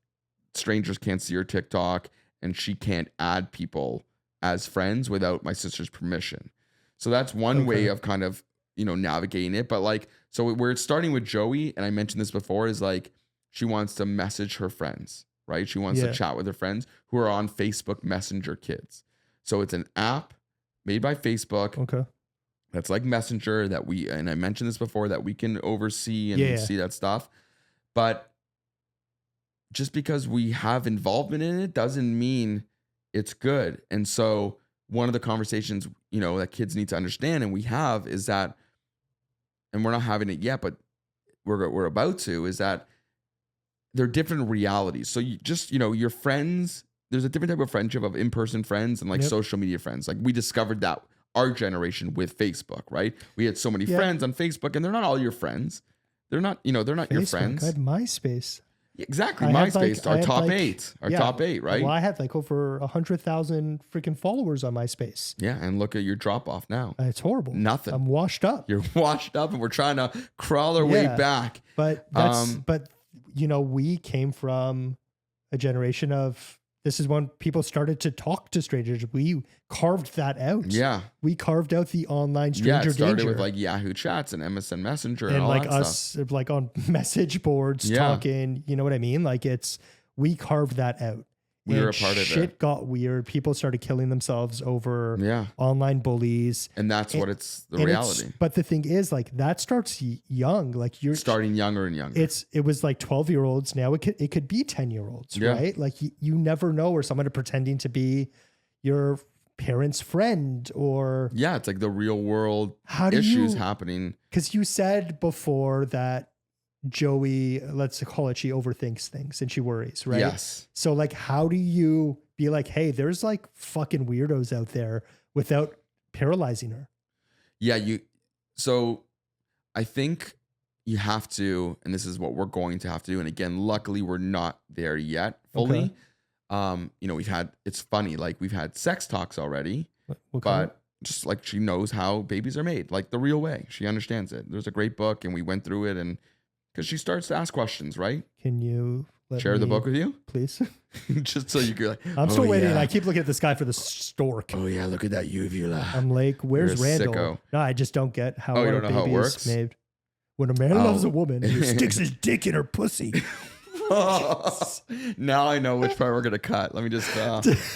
strangers can't see her TikTok, and she can't add people as friends without my sister's permission. So that's one way of kind of, navigating it. But like, so we're starting with Joey, and I mentioned this before, is like, she wants to message her friends, right? She wants to chat with her friends who are on Facebook Messenger Kids. So it's an app made by Facebook. Okay. That's like Messenger that and I mentioned this before, that we can oversee and see that stuff. But just because we have involvement in it doesn't mean it's good. And so one of the conversations, that kids need to understand, and we have, is that, and we're not having it yet, but we're about to, is that there are different realities. So you just, your friends, there's a different type of friendship of in-person friends and like social media friends. Like we discovered that our generation with Facebook, right? We had so many friends on Facebook, and they're not all your friends. They're not, they're not your friends. I had MySpace. Exactly. MySpace, our top eight, right? Well, I had like over 100,000 freaking followers on MySpace. Yeah. And look at your drop off now. It's horrible. Nothing. I'm washed up. You're washed up, and we're trying to crawl our way back. But we came from a generation of, this is when people started to talk to strangers. We carved that out. Yeah. We carved out the online stranger danger. Yeah, it started with like Yahoo Chats and MSN Messenger and all like that us stuff. Like on message boards talking, you know what I mean? Like we carved that out. We were a part of it. Shit got weird. People started killing themselves over online bullies. And that's what it's the reality. But the thing is, like, that starts young. Like you're starting younger and younger. It was like 12-year-olds. Now it could be 10-year-olds, right? Like you never know, or someone pretending to be your parent's friend, or it's like the real world issues happening. Because you said before that Joey, let's call it, she overthinks things and she worries, right? Yes. So like, how do you be like, hey, there's like fucking weirdos out there, without paralyzing her? Yeah. So I think you have to, and this is what we're going to have to do. And again, luckily we're not there yet fully. Okay. It's funny, like we've had sex talks already, but just like, she knows how babies are made, like the real way. She understands it. There's a great book, and we went through it, and because she starts to ask questions, right? Can you share the book with you, please? Just so you could. I'm still waiting. Yeah. I keep looking at this guy for the stork. Oh yeah, look at that uvula. I'm like, where's Randall? Sicko. No, I just don't get how. You don't know how it works? Made. When a man loves a woman, he sticks his dick in her pussy. Now I know which part we're going to cut. Let me just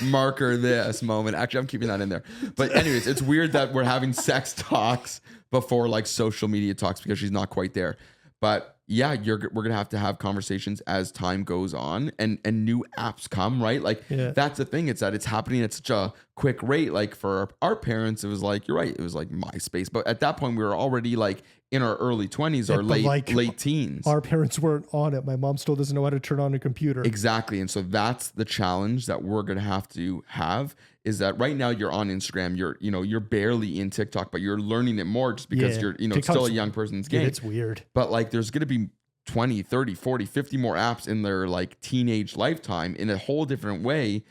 marker this moment. Actually, I'm keeping that in there. But anyways, it's weird that we're having sex talks before like social media talks because she's not quite there. But yeah, we're going to have conversations as time goes on and new apps come, right? Like that's the thing. It's that it's happening at such a quick rate. Like for our parents, it was like, you're right. It was like MySpace. But at that point we were already like in our early 20s or late teens. Our parents weren't on it. My mom still doesn't know how to turn on a computer. Exactly. And so that's the challenge that we're going to have is that right now you're on Instagram, you're barely in TikTok, but you're learning it more just because you're, still a young person's game. It's weird. But like, there's going to be 20, 30, 40, 50 more apps in their like teenage lifetime in a whole different way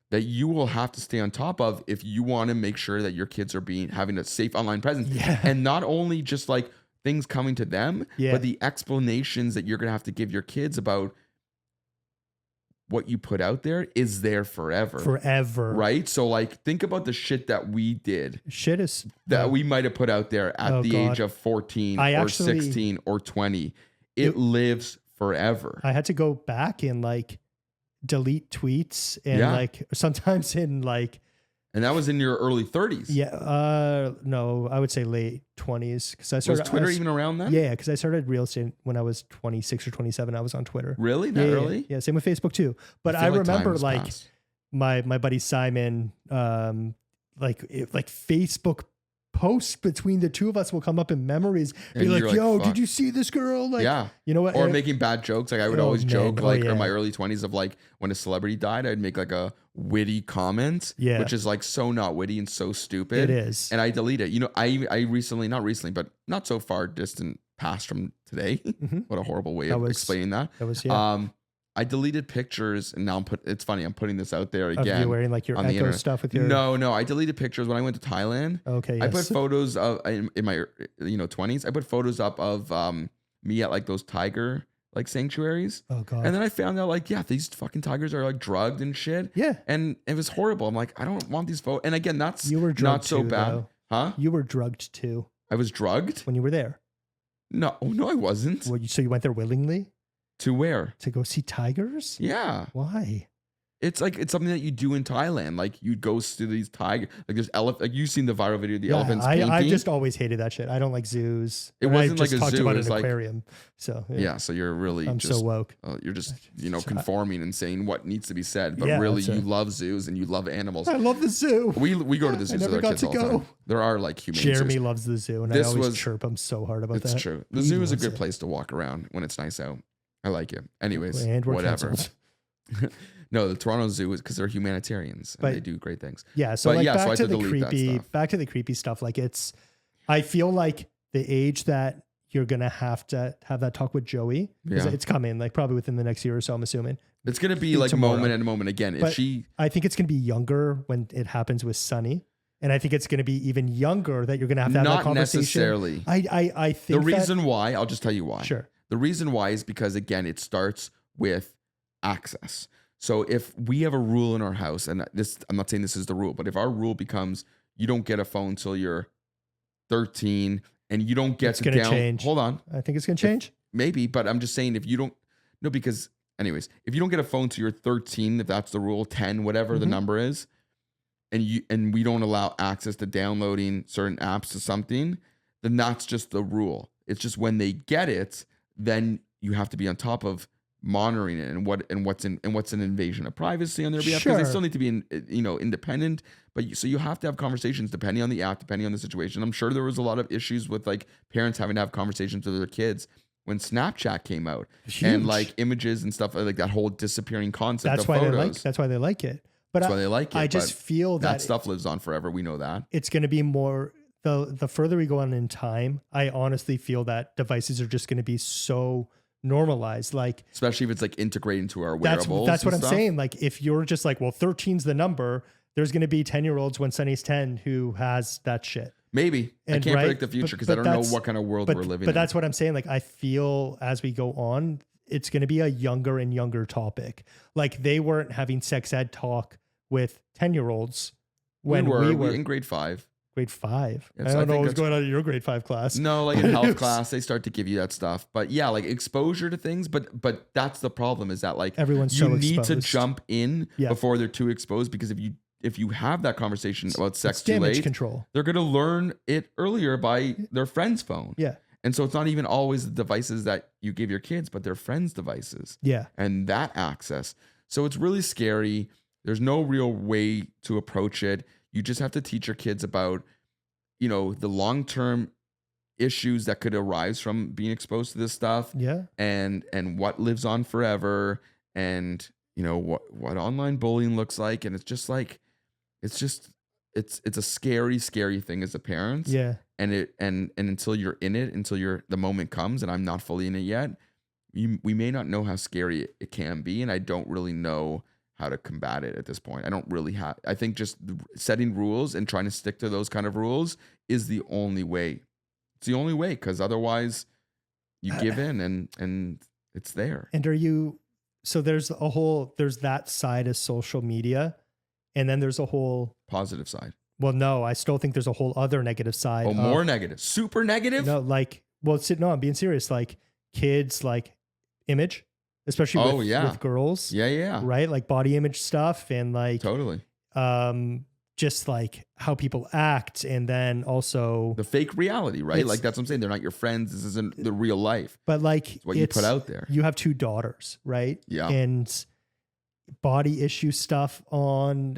that you will have to stay on top of if you want to make sure that your kids are having a safe online presence. Yeah. And not only just like things coming to them, but the explanations that you're going to have to give your kids about what you put out there is there forever. Right? So like, think about the shit that we did. We might have put out there at age of 14 or 16 or 20. It lives forever. I had to go back and like delete tweets and like sometimes in like. And that was in your early 30s. Yeah. No, I would say late 20s. Because I started. Was Twitter even around then? Yeah, because I started real estate when I was 26 or 27. I was on Twitter. Really? That early? Yeah, same with Facebook too. But I remember like my buddy Simon, like Facebook posts between the two of us will come up in memories. Be like, yo, did you see this girl? Like, you know what? Or making bad jokes. Like I would always joke in my early 20s of like when a celebrity died, I'd make like a witty comment, which is like so not witty and so stupid. It is. And I delete it. I recently, not recently, but not so far distant past from today. What a horrible way of explaining that. That was, I deleted pictures and now it's funny. I'm putting this out there again. Of you wearing like your Echo stuff with your. No. I deleted pictures when I went to Thailand. Okay. Yes. I put photos of in my 20s. I put photos up of me at like those tiger like sanctuaries. Oh God. And then I found out like, these fucking tigers are like drugged and shit. Yeah. And it was horrible. I'm like, I don't want these photos. And again, that's you were not so too, bad. Though. Huh? You were drugged too. I was drugged? When you were there. No, I wasn't. Well, so you went there willingly? To where? To go see tigers? Yeah. Why? It's like it's something that you do in Thailand. Like you go to these tigers, like there's elephant. Like you've seen the viral video of the elephants painting. I just always hated that shit. I don't like zoos. It wasn't like a talked zoo. About it was an like aquarium. So so you're really I'm just so woke. You're just conforming and saying what needs to be said, but really you love zoos and you love animals. I love the zoo. We go to the zoos with our kids all the time. There are like humane Jeremy zoos. loves the zoo, and I always chirp him so hard about that. It's true. The zoo is a good place to walk around when it's nice out. I like it. Anyways, whatever. No, the Toronto Zoo is because they're humanitarians and they do great things. Yeah. So back to the creepy stuff. Like I feel like the age that you're going to have that talk with Joey, it's coming like probably within the next year or so, I'm assuming. It's going to be like tomorrow. Moment and moment again. I think it's going to be younger when it happens with Sunny. And I think it's going to be even younger that you're going to have that conversation. Not necessarily. I think the reason why, I'll just tell you why. Sure. The reason why is because, again, it starts with access. So if we have a rule in our house, and I'm not saying this is the rule, but if our rule becomes you don't get a phone till you're 13 and you don't get to change. Hold on. I think it's going to change. Maybe, but I'm just saying because anyways, if you don't get a phone till you're 13, if that's the rule, 10, whatever the number is, and we don't allow access to downloading certain apps to something, then that's just the rule. It's just when they get it, then you have to be on top of monitoring it and what's an invasion of privacy on their behalf, because they still need to be independent. But so you have to have conversations depending on the app, depending on the situation. I'm sure there was a lot of issues with like parents having to have conversations with their kids when Snapchat came out and like images and stuff like that whole disappearing concept. That's why photos. That's why they like it. But that's why they like it. I just feel that stuff lives on forever. We know that it's going to be more. The further we go on in time, I honestly feel that devices are just going to be so normalized, like especially if it's like integrated into our wearables. That's what I'm saying. Like if you're just like, well, 13's the number, there's going to be 10-year-olds when Sunny's 10 who has that shit. Maybe. I can't predict the future because I don't know what kind of world we're living in. But that's what I'm saying. Like I feel as we go on, it's going to be a younger and younger topic. Like they weren't having sex ed talk with 10-year-olds when we were in grade 5. Grade 5. Yeah, I so don't I know think what was that's- going on in your grade 5 class. No, like in health class, they start to give you that stuff. But yeah, like exposure to things. But that's the problem is that like Everyone's you so need to exposed. jump in Yeah. before they're too exposed, because if you have that conversation about sex It's too damage late, control. they're gonna learn it earlier by their friend's phone. Yeah. And so it's not even always the devices that you give your kids, but their friends' devices. Yeah. And that access. So it's really scary. There's no real way to approach it. You just have to teach your kids about, the long-term issues that could arise from being exposed to this stuff. Yeah. And what lives on forever, and what online bullying looks like. And it's just like, it's a scary thing as a parent. Yeah. And until you're in it, until the moment comes, and I'm not fully in it yet, we may not know how scary it can be. And I don't really know how to combat it at this point. I think just setting rules and trying to stick to those kind of rules is the only way. It's the only way, because otherwise you give in and it's there. And so there's that side of social media, and then there's a whole Positive side. Well, no, I still think there's a whole other negative side. Oh, more negative. Super negative? No, I'm being serious. Like kids, like image, especially with girls. Yeah. Right? Like body image stuff, and like Totally. just like how people act, and then also The fake reality, right? Like that's what I'm saying. They're not your friends. This isn't the real life. But like It's what you put out there. You have 2 daughters, right? Yeah. And body issue stuff on,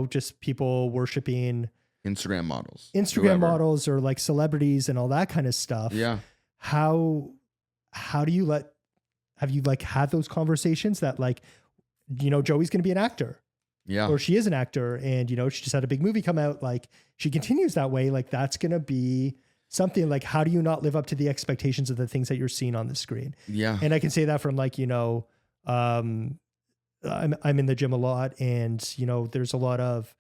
just people worshiping Instagram models. Instagram models or like celebrities and all that kind of stuff. Yeah. How do you have you like had those conversations that like, Joey's going to be an actor? Yeah. Or she is an actor, and, she just had a big movie come out. Like she continues that way. Like that's going to be something. Like, how do you not live up to the expectations of the things that you're seeing on the screen? Yeah. And I can say that from like, I'm in the gym a lot, and, there's a lot of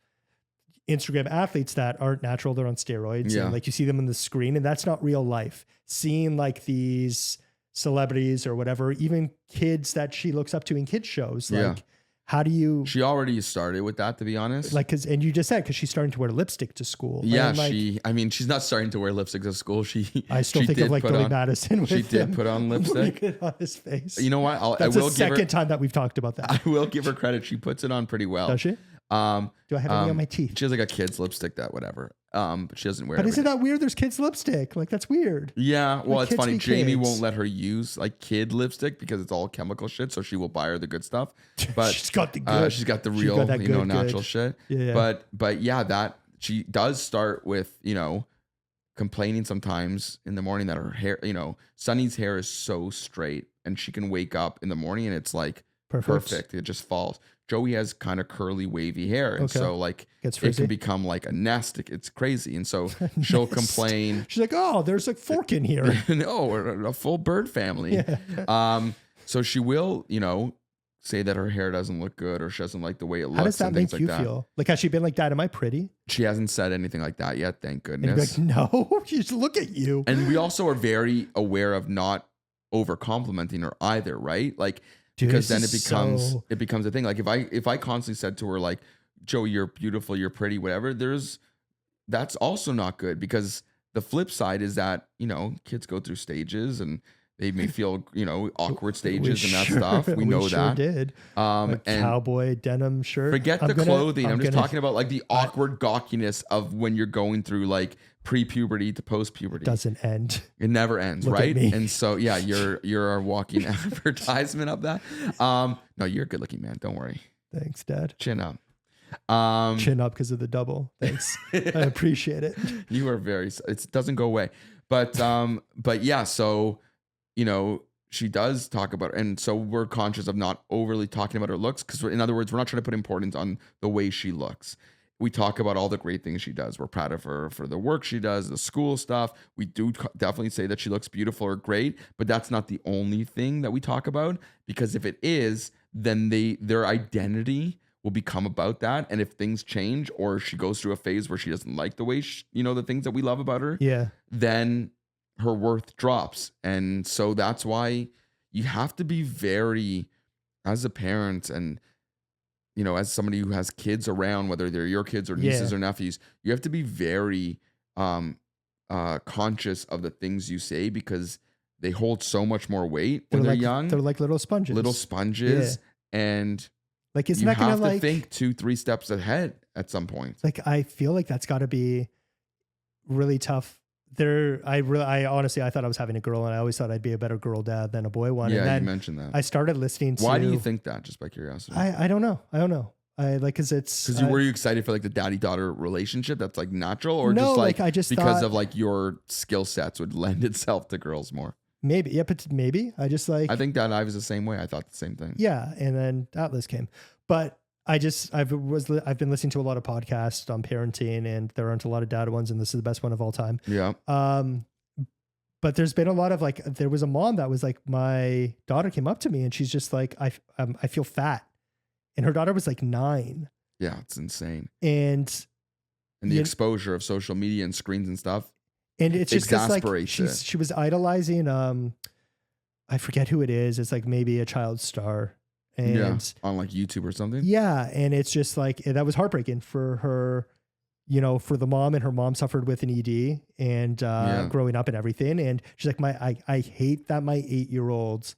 Instagram athletes that aren't natural. They're on steroids. Yeah. And like you see them on the screen, and that's not real life. Seeing like these celebrities or whatever, even kids that she looks up to in kids shows, like how do you? She already started with that, to be honest. Like, and you just said, cause she's starting to wear lipstick to school. Yeah. Like, she's not starting to wear lipstick to school. I still think of like Billy Madison. She did put on lipstick it on his face. You know what? That's the second time that we've talked about that. I will give her credit. She puts it on pretty well. Does she? Do I have any on my teeth? She has like a kid's lipstick that whatever. But she doesn't wear it. But isn't that weird? There's kids lipstick. Like that's weird. Yeah. Well, Like, it's funny. kids be Jamie kids. won't let her use like kid lipstick because it's all chemical shit. So she will buy her the good stuff. But she's got the good. she's got the She's real, got that good, natural good. shit. Yeah. But yeah, that she does start with, complaining sometimes in the morning that her hair, Sunny's hair is so straight, and she can wake up in the morning and it's like perfect. It just falls. Joey has kind of curly, wavy hair. And so like Gets it frizzy. can become like a nest. It's crazy. And so she'll complain. She's like, oh, there's a fork in here. No, or a full bird family. Yeah. So she will, say that her hair doesn't look good, or she doesn't like the way it looks. How does that and make things you like that. feel? Like, has she been like, Dad, am I pretty? She hasn't said anything like that yet, thank And you'd be goodness. like, no, just look at you. And we also are very aware of not over complimenting her either, right? Like, Dude, because then this it is becomes a thing. Like if I constantly said to her like, Joey, you're beautiful, you're pretty, whatever, that's also not good, because the flip side is that, kids go through stages and they may feel, awkward stages and that stuff. We know sure that. Did. And Cowboy denim shirt. forget the clothing. I'm just talking about like the awkward gawkiness of when you're going through like pre-puberty to post-puberty. Doesn't end. It never ends, Look at right? me. And so yeah, you're a walking advertisement of that. No, you're a good-looking man. Don't worry. Thanks, Dad. Chin up. Chin up because of the double. Thanks. I appreciate it. You are it doesn't go away. But yeah, so she does talk about it. And so we're conscious of not overly talking about her looks, because in other words, we're not trying to put importance on the way she looks. We talk about all the great things she does. We're proud of her for the work she does, the school stuff. We do definitely say that she looks beautiful or great, but that's not the only thing that we talk about, because if it is, then their identity will become about that. And if things change, or she goes through a phase where she doesn't like the way the things that we love about her, then her worth drops. And so that's why you have to be very, as a parent, and you know, as somebody who has kids around, whether they're your kids or nieces or nephews, you have to be very conscious of the things you say because they hold so much more weight when they're young. They're like little sponges. And like, isn't you that have gonna to think 2-3 steps ahead at some point. Like, I feel like that's got to be really tough. I honestly, I thought I was having a girl, and I always thought I'd be a better girl dad than a boy one. Yeah, and then you mentioned that. I started listening to. Why do you think that? Just by curiosity. I don't know. I like, cause were you excited for like the daddy-daughter relationship that's like natural, or no, just like I just because thought, of like your skill sets would lend itself to girls more? Maybe, yeah, but maybe I just like. I think that I was the same way. I thought the same thing. Yeah, and then Atlas came, but I've been listening to a lot of podcasts on parenting, and there aren't a lot of dad ones, and this is the best one of all time. Yeah. But there's been a lot of like, there was a mom that was like, my daughter came up to me and she's just like, I feel fat, and her daughter was like 9. Yeah, it's insane. And the exposure of social media and screens and stuff. And it's just like she was idolizing, I forget who it is. It's like maybe a child star. And on like YouTube or something. Yeah. And it's just like, that was heartbreaking for her, you know, for the mom, and her mom suffered with an ED and growing up and everything. And she's like, I hate that my 8-year-old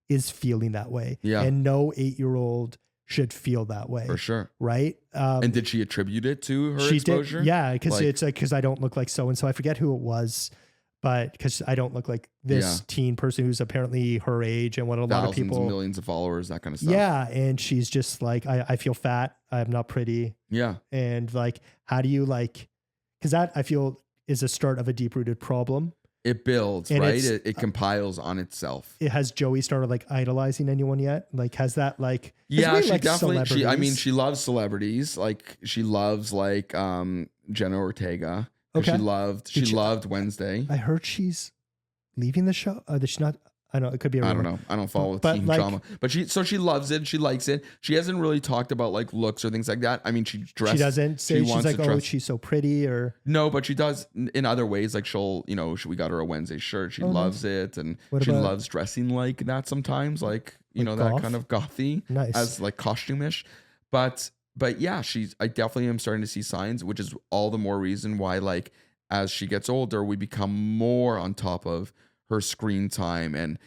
is feeling that way. Yeah. And no 8-year-old should feel that way. For sure. Right. And did she attribute it to her exposure? Did, yeah. Cause it's like, cause I don't look like so-and-so. I forget who it was, but because I don't look like this teen person who's apparently her age and what a lot of people. Thousands, millions of followers, that kind of stuff. Yeah. And she's just like, I feel fat. I'm not pretty. Yeah. And like, how do you like, cause that I feel is a start of a deep rooted problem. It builds, and right? It compiles on itself. Has Joey started like idolizing anyone yet? Like, has that like? Yeah, she definitely. She loves celebrities. Like she loves like Jenna Ortega. Okay. She loved Wednesday. I heard she's leaving the show. Does she not? I know it could be. I don't know. I don't follow teen drama, but she loves it. She likes it. She hasn't really talked about like looks or things like that. I mean, she doesn't say she's like, oh, she's so pretty or no, but she does in other ways. Like we got her a Wednesday shirt. She loves it, and she loves dressing like that sometimes. Like you know that kind of gothy, as like costume-ish. But yeah, I definitely am starting to see signs, which is all the more reason why like as she gets older, we become more on top of her screen time and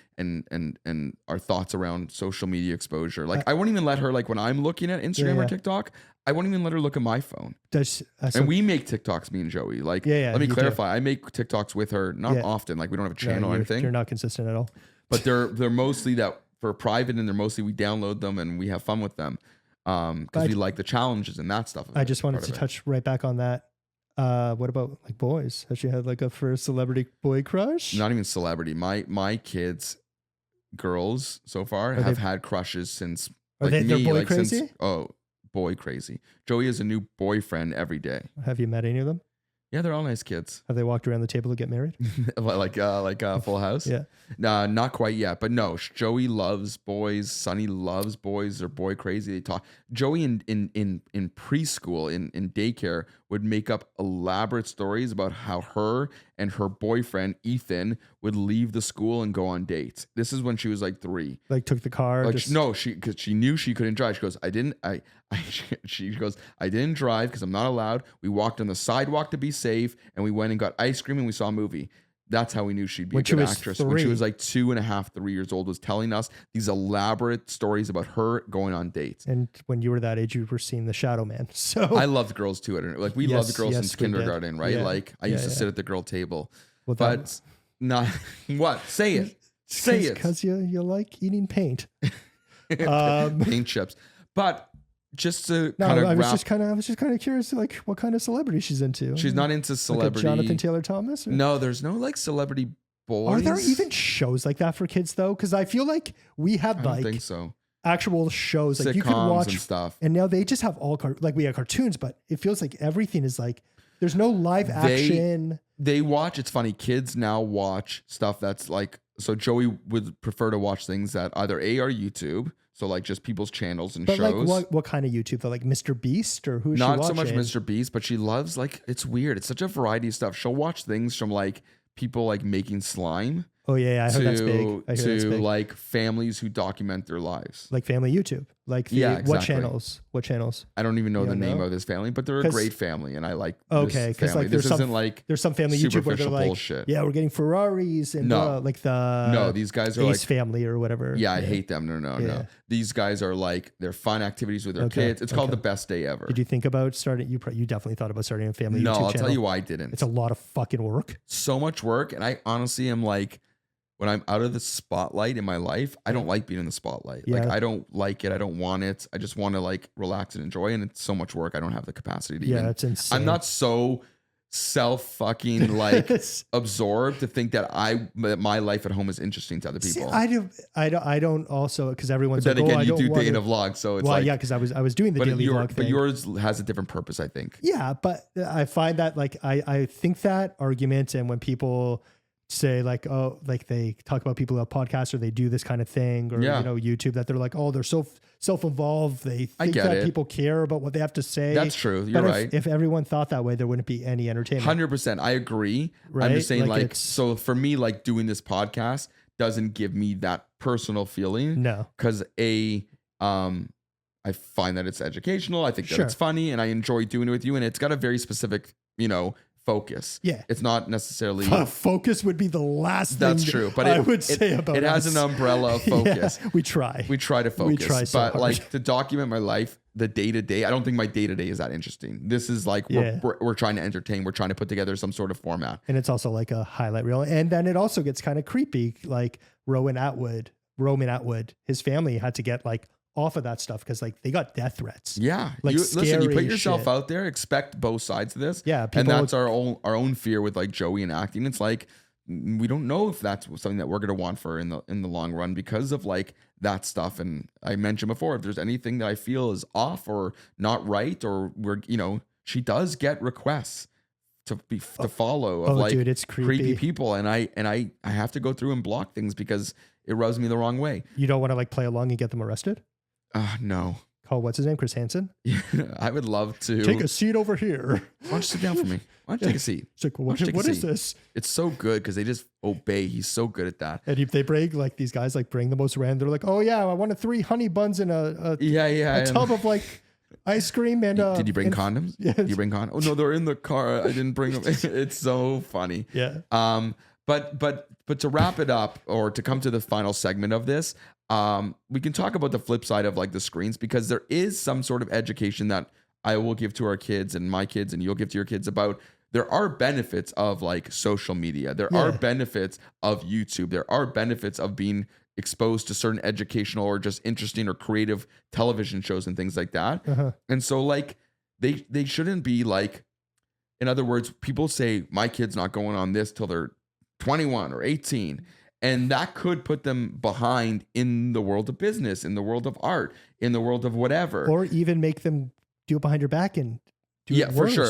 our thoughts around social media exposure. Like I won't even let her, like when I'm looking at Instagram or TikTok, I won't even let her look at my phone. And we make TikToks, me and Joey. Like, let me clarify. I make TikToks with her, not often. Like we don't have a channel or anything. You're not consistent at all. But they're mostly that for private, and they're mostly we download them and we have fun with them because we like the challenges and that stuff. I just wanted to touch right back on that. What about like boys? Has she had like a first celebrity boy crush? Not even celebrity. My kids, girls so far have had crushes since. Are like they're boy crazy? Boy crazy. Joey has a new boyfriend every day. Have you met any of them? Yeah, they're all nice kids. Have they walked around the table to get married? like Full House? Yeah. Not quite yet, but no. Joey loves boys. Sonny loves boys. They're boy crazy. They talk. Joey in preschool, in daycare, would make up elaborate stories about how her and her boyfriend Ethan would leave the school and go on dates. This is when she was like 3. Like took the car. Like no, because she knew she couldn't drive. She goes, she goes, I didn't drive because I'm not allowed. We walked on the sidewalk to be safe, and we went and got ice cream and we saw a movie. That's how we knew she'd be a good actress. 3. When she was like 2.5, 3 years old, was telling us these elaborate stories about her going on dates. And when you were that age, you were seeing The Shadow Man. So I loved girls too. Like we loved girls since kindergarten, right? Yeah. Like I used to sit at the girl table, but not what? Say it. Say it. Because you like eating paint. Paint chips. But just to I was just kind of curious, like what kind of celebrity she's into. She's not into celebrity. Like Jonathan Taylor Thomas? Or? No, there's no like celebrity boys. Are there even shows like that for kids though? Because I feel like we had like think so. Actual shows like sitcoms you could watch and stuff. And now they just have all like we have cartoons, but it feels like everything is like there's no live action. They watch. It's funny. Kids now watch stuff that's like. So Joey would prefer to watch things that either are YouTube. So like just people's channels and shows. Like what kind of YouTube though? Like Mr. Beast or who's not she so much watching? Mr. Beast, but she loves like it's weird. It's such a variety of stuff. She'll watch things from like people like making slime. Oh yeah, I heard that's big. To like families who document their lives. Like family YouTube. Like the, Yeah, what exactly. channels? I don't even know You the don't name know? of this family, but they're a 'Cause- great family, and I like Okay, this because family. like This isn't like there's some family YouTube where they're superficial like, bullshit. yeah, we're getting Ferraris and No. like the No, these guys are Ace like, family or whatever. yeah, I hate them. No. Yeah. These guys are like, they're fun activities with their Okay, kids. It's called okay. The Best Day Ever. Did you think about starting? You definitely thought about starting a family No, YouTube I'll channel. tell you why I didn't. It's a lot of fucking work. So much work, and I honestly am like, when I'm out of the spotlight in my life, I don't like being in the spotlight. Like, Yeah. I don't like it. I don't want it. I just want to like relax and enjoy. And it's so much work. I don't have the capacity to even. It's insane. I'm not so fucking like absorbed to think that my life at home is interesting to other people. See, I don't also, because everyone's But then like, again, I you don't do want day in to- a vlog, so it's well, like, yeah, because I was doing the daily vlog but thing. yours has a different purpose, I think. Yeah, but I find that like I think that argument, and when people say like, oh, like they talk about people who have podcasts or they do this kind of thing, or Yeah. you know, YouTube, that they're like, oh, they're so self-involved, they I think get that it. people care about what they have to say. That's true. You're But right. if everyone thought that way, there wouldn't be any entertainment. 100%. I agree. Right? I'm just saying, Like, like, it's- so for me, like doing this podcast doesn't give me that personal feeling. No. Because I find that it's educational. I think that Sure. it's funny, and I enjoy doing it with you. And it's got a very specific, focus. Yeah. It's not necessarily. Focus would be the last That's thing true, but I would say about it has us. an umbrella of focus. Yeah, we try. We try to focus, try so but hard. like to document my life, the day to day. I don't think my day to day is that interesting. This is like we're trying to entertain. We're trying to put together some sort of format. And it's also like a highlight reel. And then it also gets kind of creepy. Like Roman Atwood, his family had to get like off of that stuff because like they got death threats. Yeah, Like listen, you put scary yourself shit. out there. Expect both sides of this. Yeah, and people- that's our own fear with like Joey and acting. It's like we don't know if that's something that we're gonna want for in the long run because of like that stuff. And I mentioned before, if there's anything that I feel is off or not right, or she does get requests to follow of like dude, it's creepy. people, and I have to go through and block things because it rubs me the wrong way. You don't want to like play along and get them arrested? No. Call what's his name? Chris Hansen? I would love to Take a seat over here. Why don't you sit down for me? Why don't you take a seat? It's like, Why don't you take a what is seat? this? It's so good because they just obey. He's so good at that. And if they bring like these guys like bring the most random, they're like, oh yeah, I wanted 3 honey buns and a Yeah. tub of like ice cream and Did you bring and- condoms? Yes. Did you bring condoms? Oh no, they're in the car. I didn't bring them. It's so funny. Yeah. But to wrap it up, or to come to the final segment of this, we can talk about the flip side of like the screens, because there is some sort of education that I will give to our kids and my kids, and you'll give to your kids about. There are benefits of like social media. There are benefits of YouTube. There are benefits of being exposed to certain educational or just interesting or creative television shows and things like that. Uh-huh. And so like they shouldn't be like, in other words, people say my kid's not going on this till they're 21 or 18. And that could put them behind in the world of business, in the world of art, in the world of whatever. Or even make them do it behind your back and do it For worse. sure.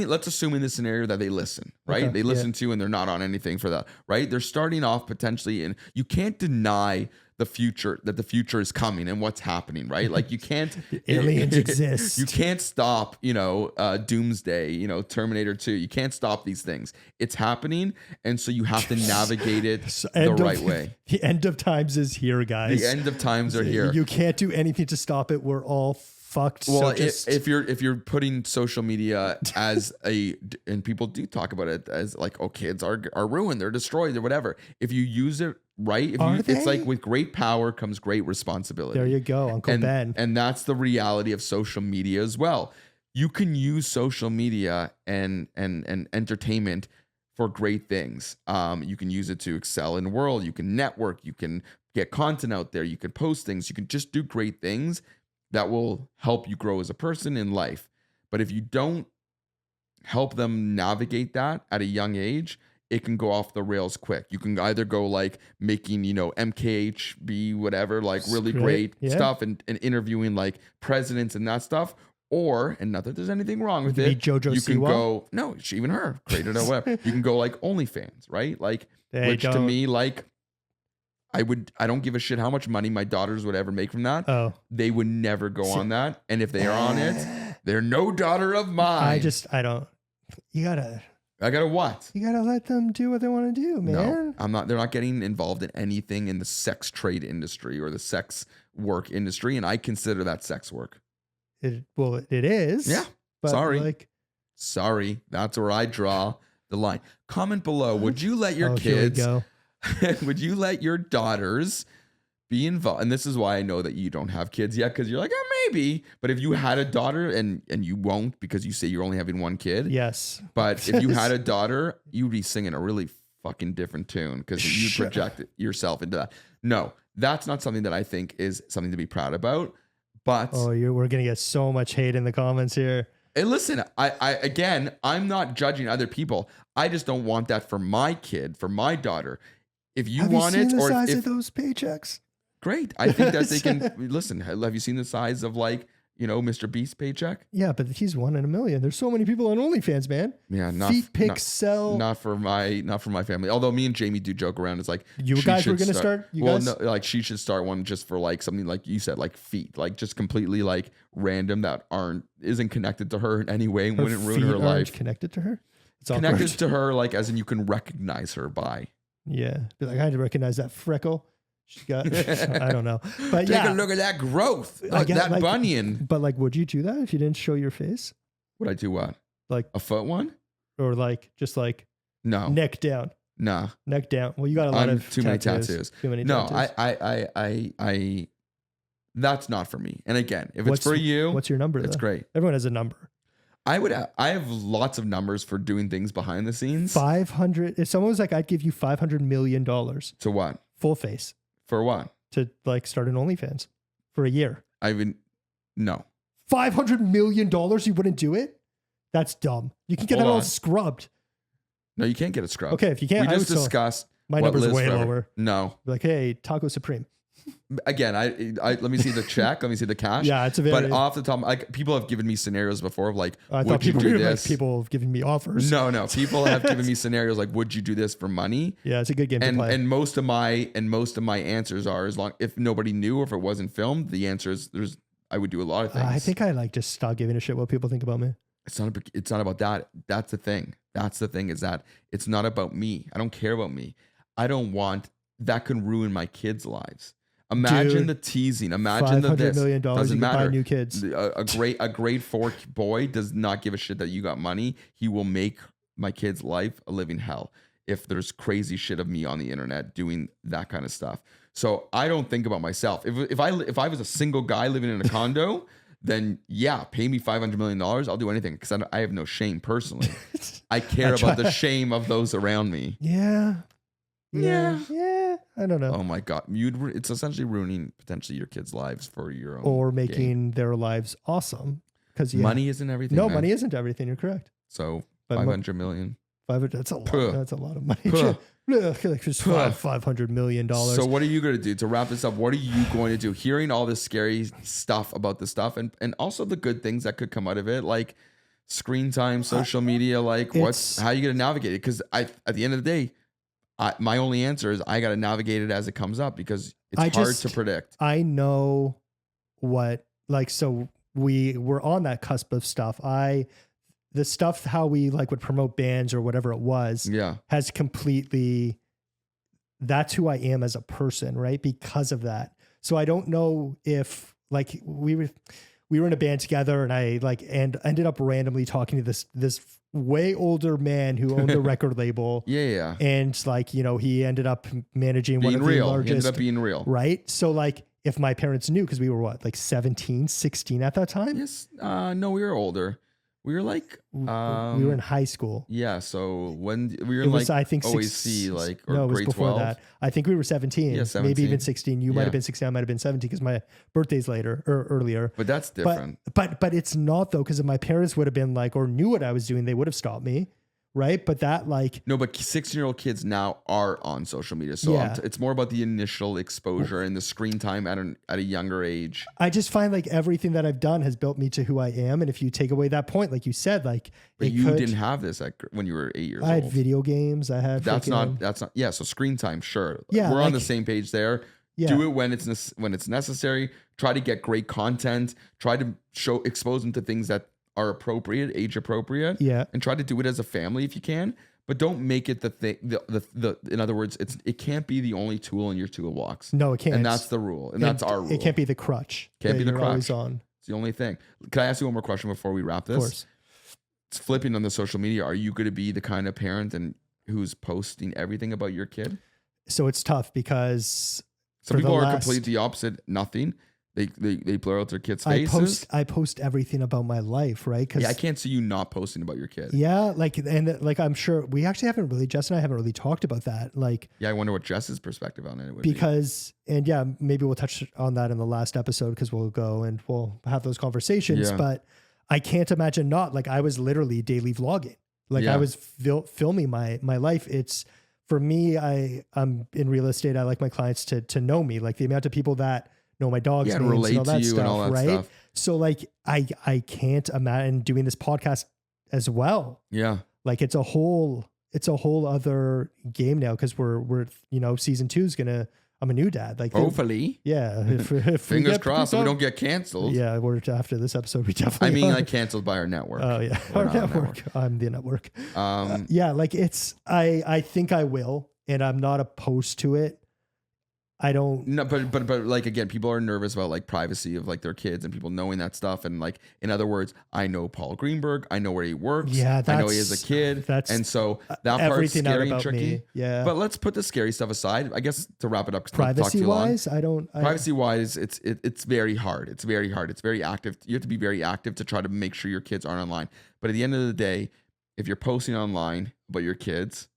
Let's assume in this scenario that they listen, right? Okay, They listen to, and they're not on anything for that, right? They're starting off potentially, and you can't deny the future, that the future is coming and what's happening, right? Like you can't Aliens exist. You can't stop, Doomsday, Terminator 2. You can't stop these things. It's happening, and so you have to navigate it the right way. The end of times is here, guys. The end of times are here. You can't do anything to stop it. We're all fucked. Well, So just if you're putting social media as and people do talk about it as like, oh, kids are ruined, they're destroyed, or whatever. If you use it right, it's like with great power comes great responsibility. there you go, Uncle Ben. And that's the reality of social media as well. You can use social media and entertainment for great things. You can use it to excel in the world. You can network. You can get content out there. You can post things. You can just do great things that will help you grow as a person in life. But if you don't help them navigate that at a young age, it can go off the rails quick. You can either go like making, MKHB, whatever, like really great stuff and interviewing like presidents and that stuff. Or, and not that there's anything wrong with it, JoJo you can Siwa? go, no, even her, created or whatever. You can go like OnlyFans, right? Like, which to don't. me, like, I don't give a shit how much money my daughters would ever make from that. Oh. They would never go on that. And if they are on it, they're no daughter of mine. I don't. You gotta. I gotta what? You gotta let them do what they want to do, man. No, I'm not. They're not getting involved in anything in the sex trade industry or the sex work industry, and I consider that sex work. It is. Yeah. But Sorry. That's where I draw the line. Comment below. Would you let your kids? Would you let your daughters be involved? And this is why I know that you don't have kids yet, because you're like, oh, maybe. But if you had a daughter, and you won't because you say you're only having one kid. Yes. But if you had a daughter, you'd be singing a really fucking different tune because you project yourself into that. No, that's not something that I think is something to be proud about. But we're gonna get so much hate in the comments here. Hey, listen, I'm not judging other people. I just don't want that for my kid, for my daughter. If you want it, or the size of those paychecks, great. I think that they can listen. Have you seen the size of Mr. Beast's paycheck? Yeah, but he's 1 in a million. There's so many people on OnlyFans, man. Yeah, feet pics sell. Not for my family. Although me and Jamie do joke around. It's like you guys were gonna start. She should start one just for like something like you said, like feet, like just completely like random that isn't connected to her in any way and wouldn't ruin her life. Connected to her. It's connected to her, like as in you can recognize her by. Yeah, be like I had to recognize that freckle. She got, I don't know, but take a look at that growth, that bunion. But would you do that if you didn't show your face? Would I do what? Like a foot one, or just no neck down? Nah, neck down. Well, you got a lot of too many tattoos. Too many. No, tattoos. I. That's not for me. And again, if it's for you, what's your number? It's great. Everyone has a number. I have lots of numbers for doing things behind the scenes. 500. If someone was like, I'd give you $500 million. To what? Full face. For what? To start an OnlyFans for a year. No. $500 million, you wouldn't do it? That's dumb. You can get that all scrubbed. No, you can't get it scrubbed. Okay, if you can't, we just discussed. My number's way lower. No. Like, hey, Taco Supreme. Again, I let me see the check. Let me see the cash. Yeah, it's but off the top, people have given me scenarios before of like, I would you do this? People have given me offers. No, people have given me scenarios like, would you do this for money? Yeah, it's a good game to play. And most of my answers are if nobody knew or if it wasn't filmed, the answer is I would do a lot of things. I think I just stop giving a shit what people think about me. It's not about that. That's the thing. Is that it's not about me. I don't care about me. I don't want that can ruin my kids' lives. Imagine the teasing. Imagine the this. $500 million. Doesn't matter. Buy new kids. A grade 4 boy does not give a shit that you got money. He will make my kid's life a living hell if there's crazy shit of me on the internet doing that kind of stuff. So I don't think about myself. If I was a single guy living in a condo, then yeah, pay me $500 million. I'll do anything because I have no shame personally. I care about the shame of those around me. Yeah. I don't know. Oh my God. It's essentially ruining potentially your kids' lives for your own. Or making their lives awesome. Because money isn't everything. No, money isn't everything. You're correct. So 500 million. 500, that's a lot. That's a lot of money. Just $500 million. So what are you going to do to wrap this up? What are you going to do? Hearing all this scary stuff about this stuff and also the good things that could come out of it, like screen time, social media, like how are you going to navigate it? Because at the end of the day, my only answer is I got to navigate it as it comes up because it's hard to predict. I know so we were on that cusp of stuff. The stuff how we would promote bands or whatever it was has completely, that's who I am as a person, right? Because of that. So I don't know if we were in a band together and I and ended up randomly talking to this way older man who owned a record label. Yeah. And he ended up managing one of the largest. He ended up being real. Right. So if my parents knew, because we were 17, 16 at that time? Yes. No, we were older. We were we were in high school. Yeah. So when we were in I think OAC, no, it was grade before 12. that. I think we were 17. Yeah, 17. Maybe even 16. You might have been 16. I might have been 17 because my birthday's later or earlier. But that's different. But it's not though, because if my parents would have been or knew what I was doing, they would have stopped me. Right. But that no, but 16-year-old kids now are on social media. So it's more about the initial exposure and the screen time at a younger age. I just find everything that I've done has built me to who I am. And if you take away that point, like you said, but you didn't have this when you were 8 years old. I had video games. I had, that's not. Yeah. So screen time. Sure. Yeah. We're on the same page there. Yeah. Do it when it's necessary. Try to get great content. Try to expose them to things that are appropriate, age appropriate. Yeah. And try to do it as a family if you can. But don't make it the thing. In other words, it can't be the only tool in your toolbox. No, it can't. And that's the rule. And that's our rule. It can't be the crutch. Can't be the you're crutch. always on. It's the only thing. Can I ask you one more question before we wrap this? Of course. It's flipping on the social media. Are you going to be the kind of parent who's posting everything about your kid? So it's tough because some people are completely the opposite. Nothing. They blur out their kids' faces. I post everything about my life, right? Yeah, I can't see you not posting about your kid. Yeah, I'm sure we actually haven't really, Jess and I haven't really talked about that. Yeah, I wonder what Jess's perspective on it would be. Maybe we'll touch on that in the last episode because we'll go and we'll have those conversations. Yeah. But I can't imagine not. Like I was literally daily vlogging. I was filming my life. It's for me. I'm in real estate. I like my clients to know me. Like the amount of people that know my dog's names relate and all that to you stuff, and all that right? stuff. So I can't imagine doing this podcast as well. Yeah. Like it's a whole other game now because we're season 2 is I'm a new dad. Like hopefully. Yeah. If fingers crossed so we don't get canceled. Yeah, after this episode we definitely like canceled by our network. Oh yeah. Our network. I'm the network. I think I will, and I'm not opposed to it. I don't. No, but like again, people are nervous about like privacy of like their kids and people knowing that stuff. And like, in other words, I know Paul Greenberg. I know where he works. Yeah, I know he is a kid. And so that part's scary and tricky. Me. Yeah. But let's put the scary stuff aside. I guess to wrap it up. Privacy wise, Privacy wise, it's very hard. It's very hard. It's very active. You have to be very active to try to make sure your kids aren't online. But at the end of the day, if you're posting online about your kids,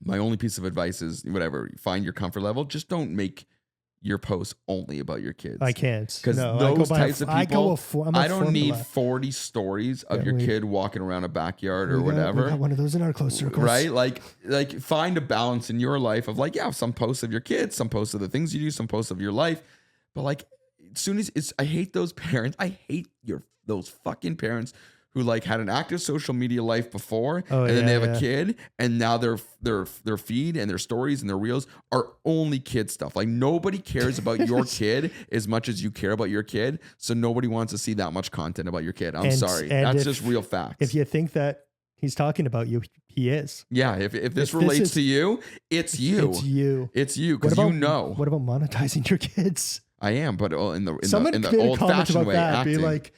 my only piece of advice is whatever, find your comfort level. Just don't make your posts only about your kids. I can't. Because those types of people, I don't need 40 stories of your kid walking around a backyard or whatever. We got one of those in our close circles. Right? Like find a balance in your life of some posts of your kids, some posts of the things you do, some posts of your life. But like as soon as I hate those parents. I hate those fucking parents who had an active social media life before, and then they have a kid, and now their feed and their stories and their reels are only kid stuff. Like nobody cares about your kid as much as you care about your kid, so nobody wants to see that much content about your kid. I'm sorry, that's just real facts. If you think that he's talking about you, he is. Yeah, if this relates to you, it's you. It's you because you know. What about monetizing your kids? I am, but in the old-fashioned way, acting. Be like.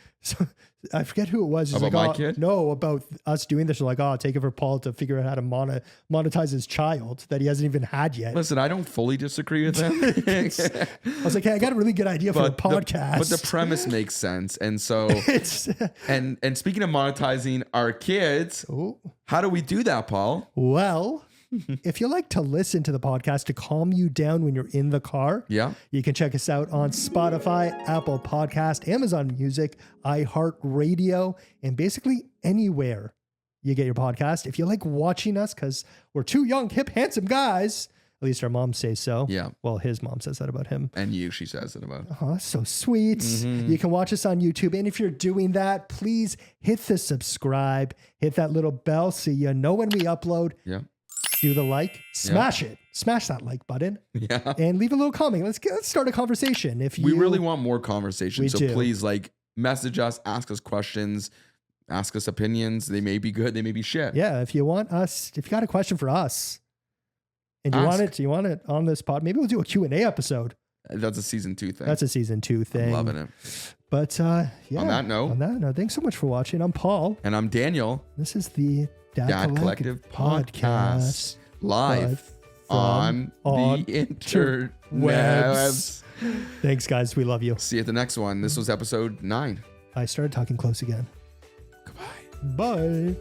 I forget who it was. About my kid? No, about us doing this. We're like, take it for Paul to figure out how to monetize his child that he hasn't even had yet. Listen, I don't fully disagree with him. I was like, hey, I got a really good idea for a podcast. But the premise makes sense. And so, and speaking of monetizing our kids, how do we do that, Paul? Well, if you like to listen to the podcast to calm you down when you're in the car, you can check us out on Spotify, Apple Podcast, Amazon Music, iHeartRadio, and basically anywhere you get your podcast. If you like watching us, because we're two young, hip, handsome guys, at least our mom says so. Yeah. Well, his mom says that about him. And she says it about. Oh, that's so sweet. Mm-hmm. You can watch us on YouTube. And if you're doing that, please hit the subscribe, hit that little bell so you know when we upload. Yeah. Do the smash it, smash that like button, and leave a little comment. Let's start a conversation. We really want more conversation, so please message us, ask us questions, ask us opinions. They may be good, they may be shit. Yeah, if you got a question for us, and you want it on this pod, maybe we'll do a Q&A episode. That's a season 2 thing. That's a season 2 thing. I'm loving it. But on that note, thanks so much for watching. I'm Paul, and I'm Daniel. This is the Dad Collective Podcast live on the interwebs. Thanks, guys. We love you. See you at the next one. This was episode 9. I started talking close again. Goodbye. Bye.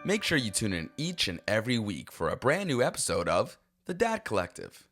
Make sure you tune in each and every week for a brand new episode of The Dad Collective.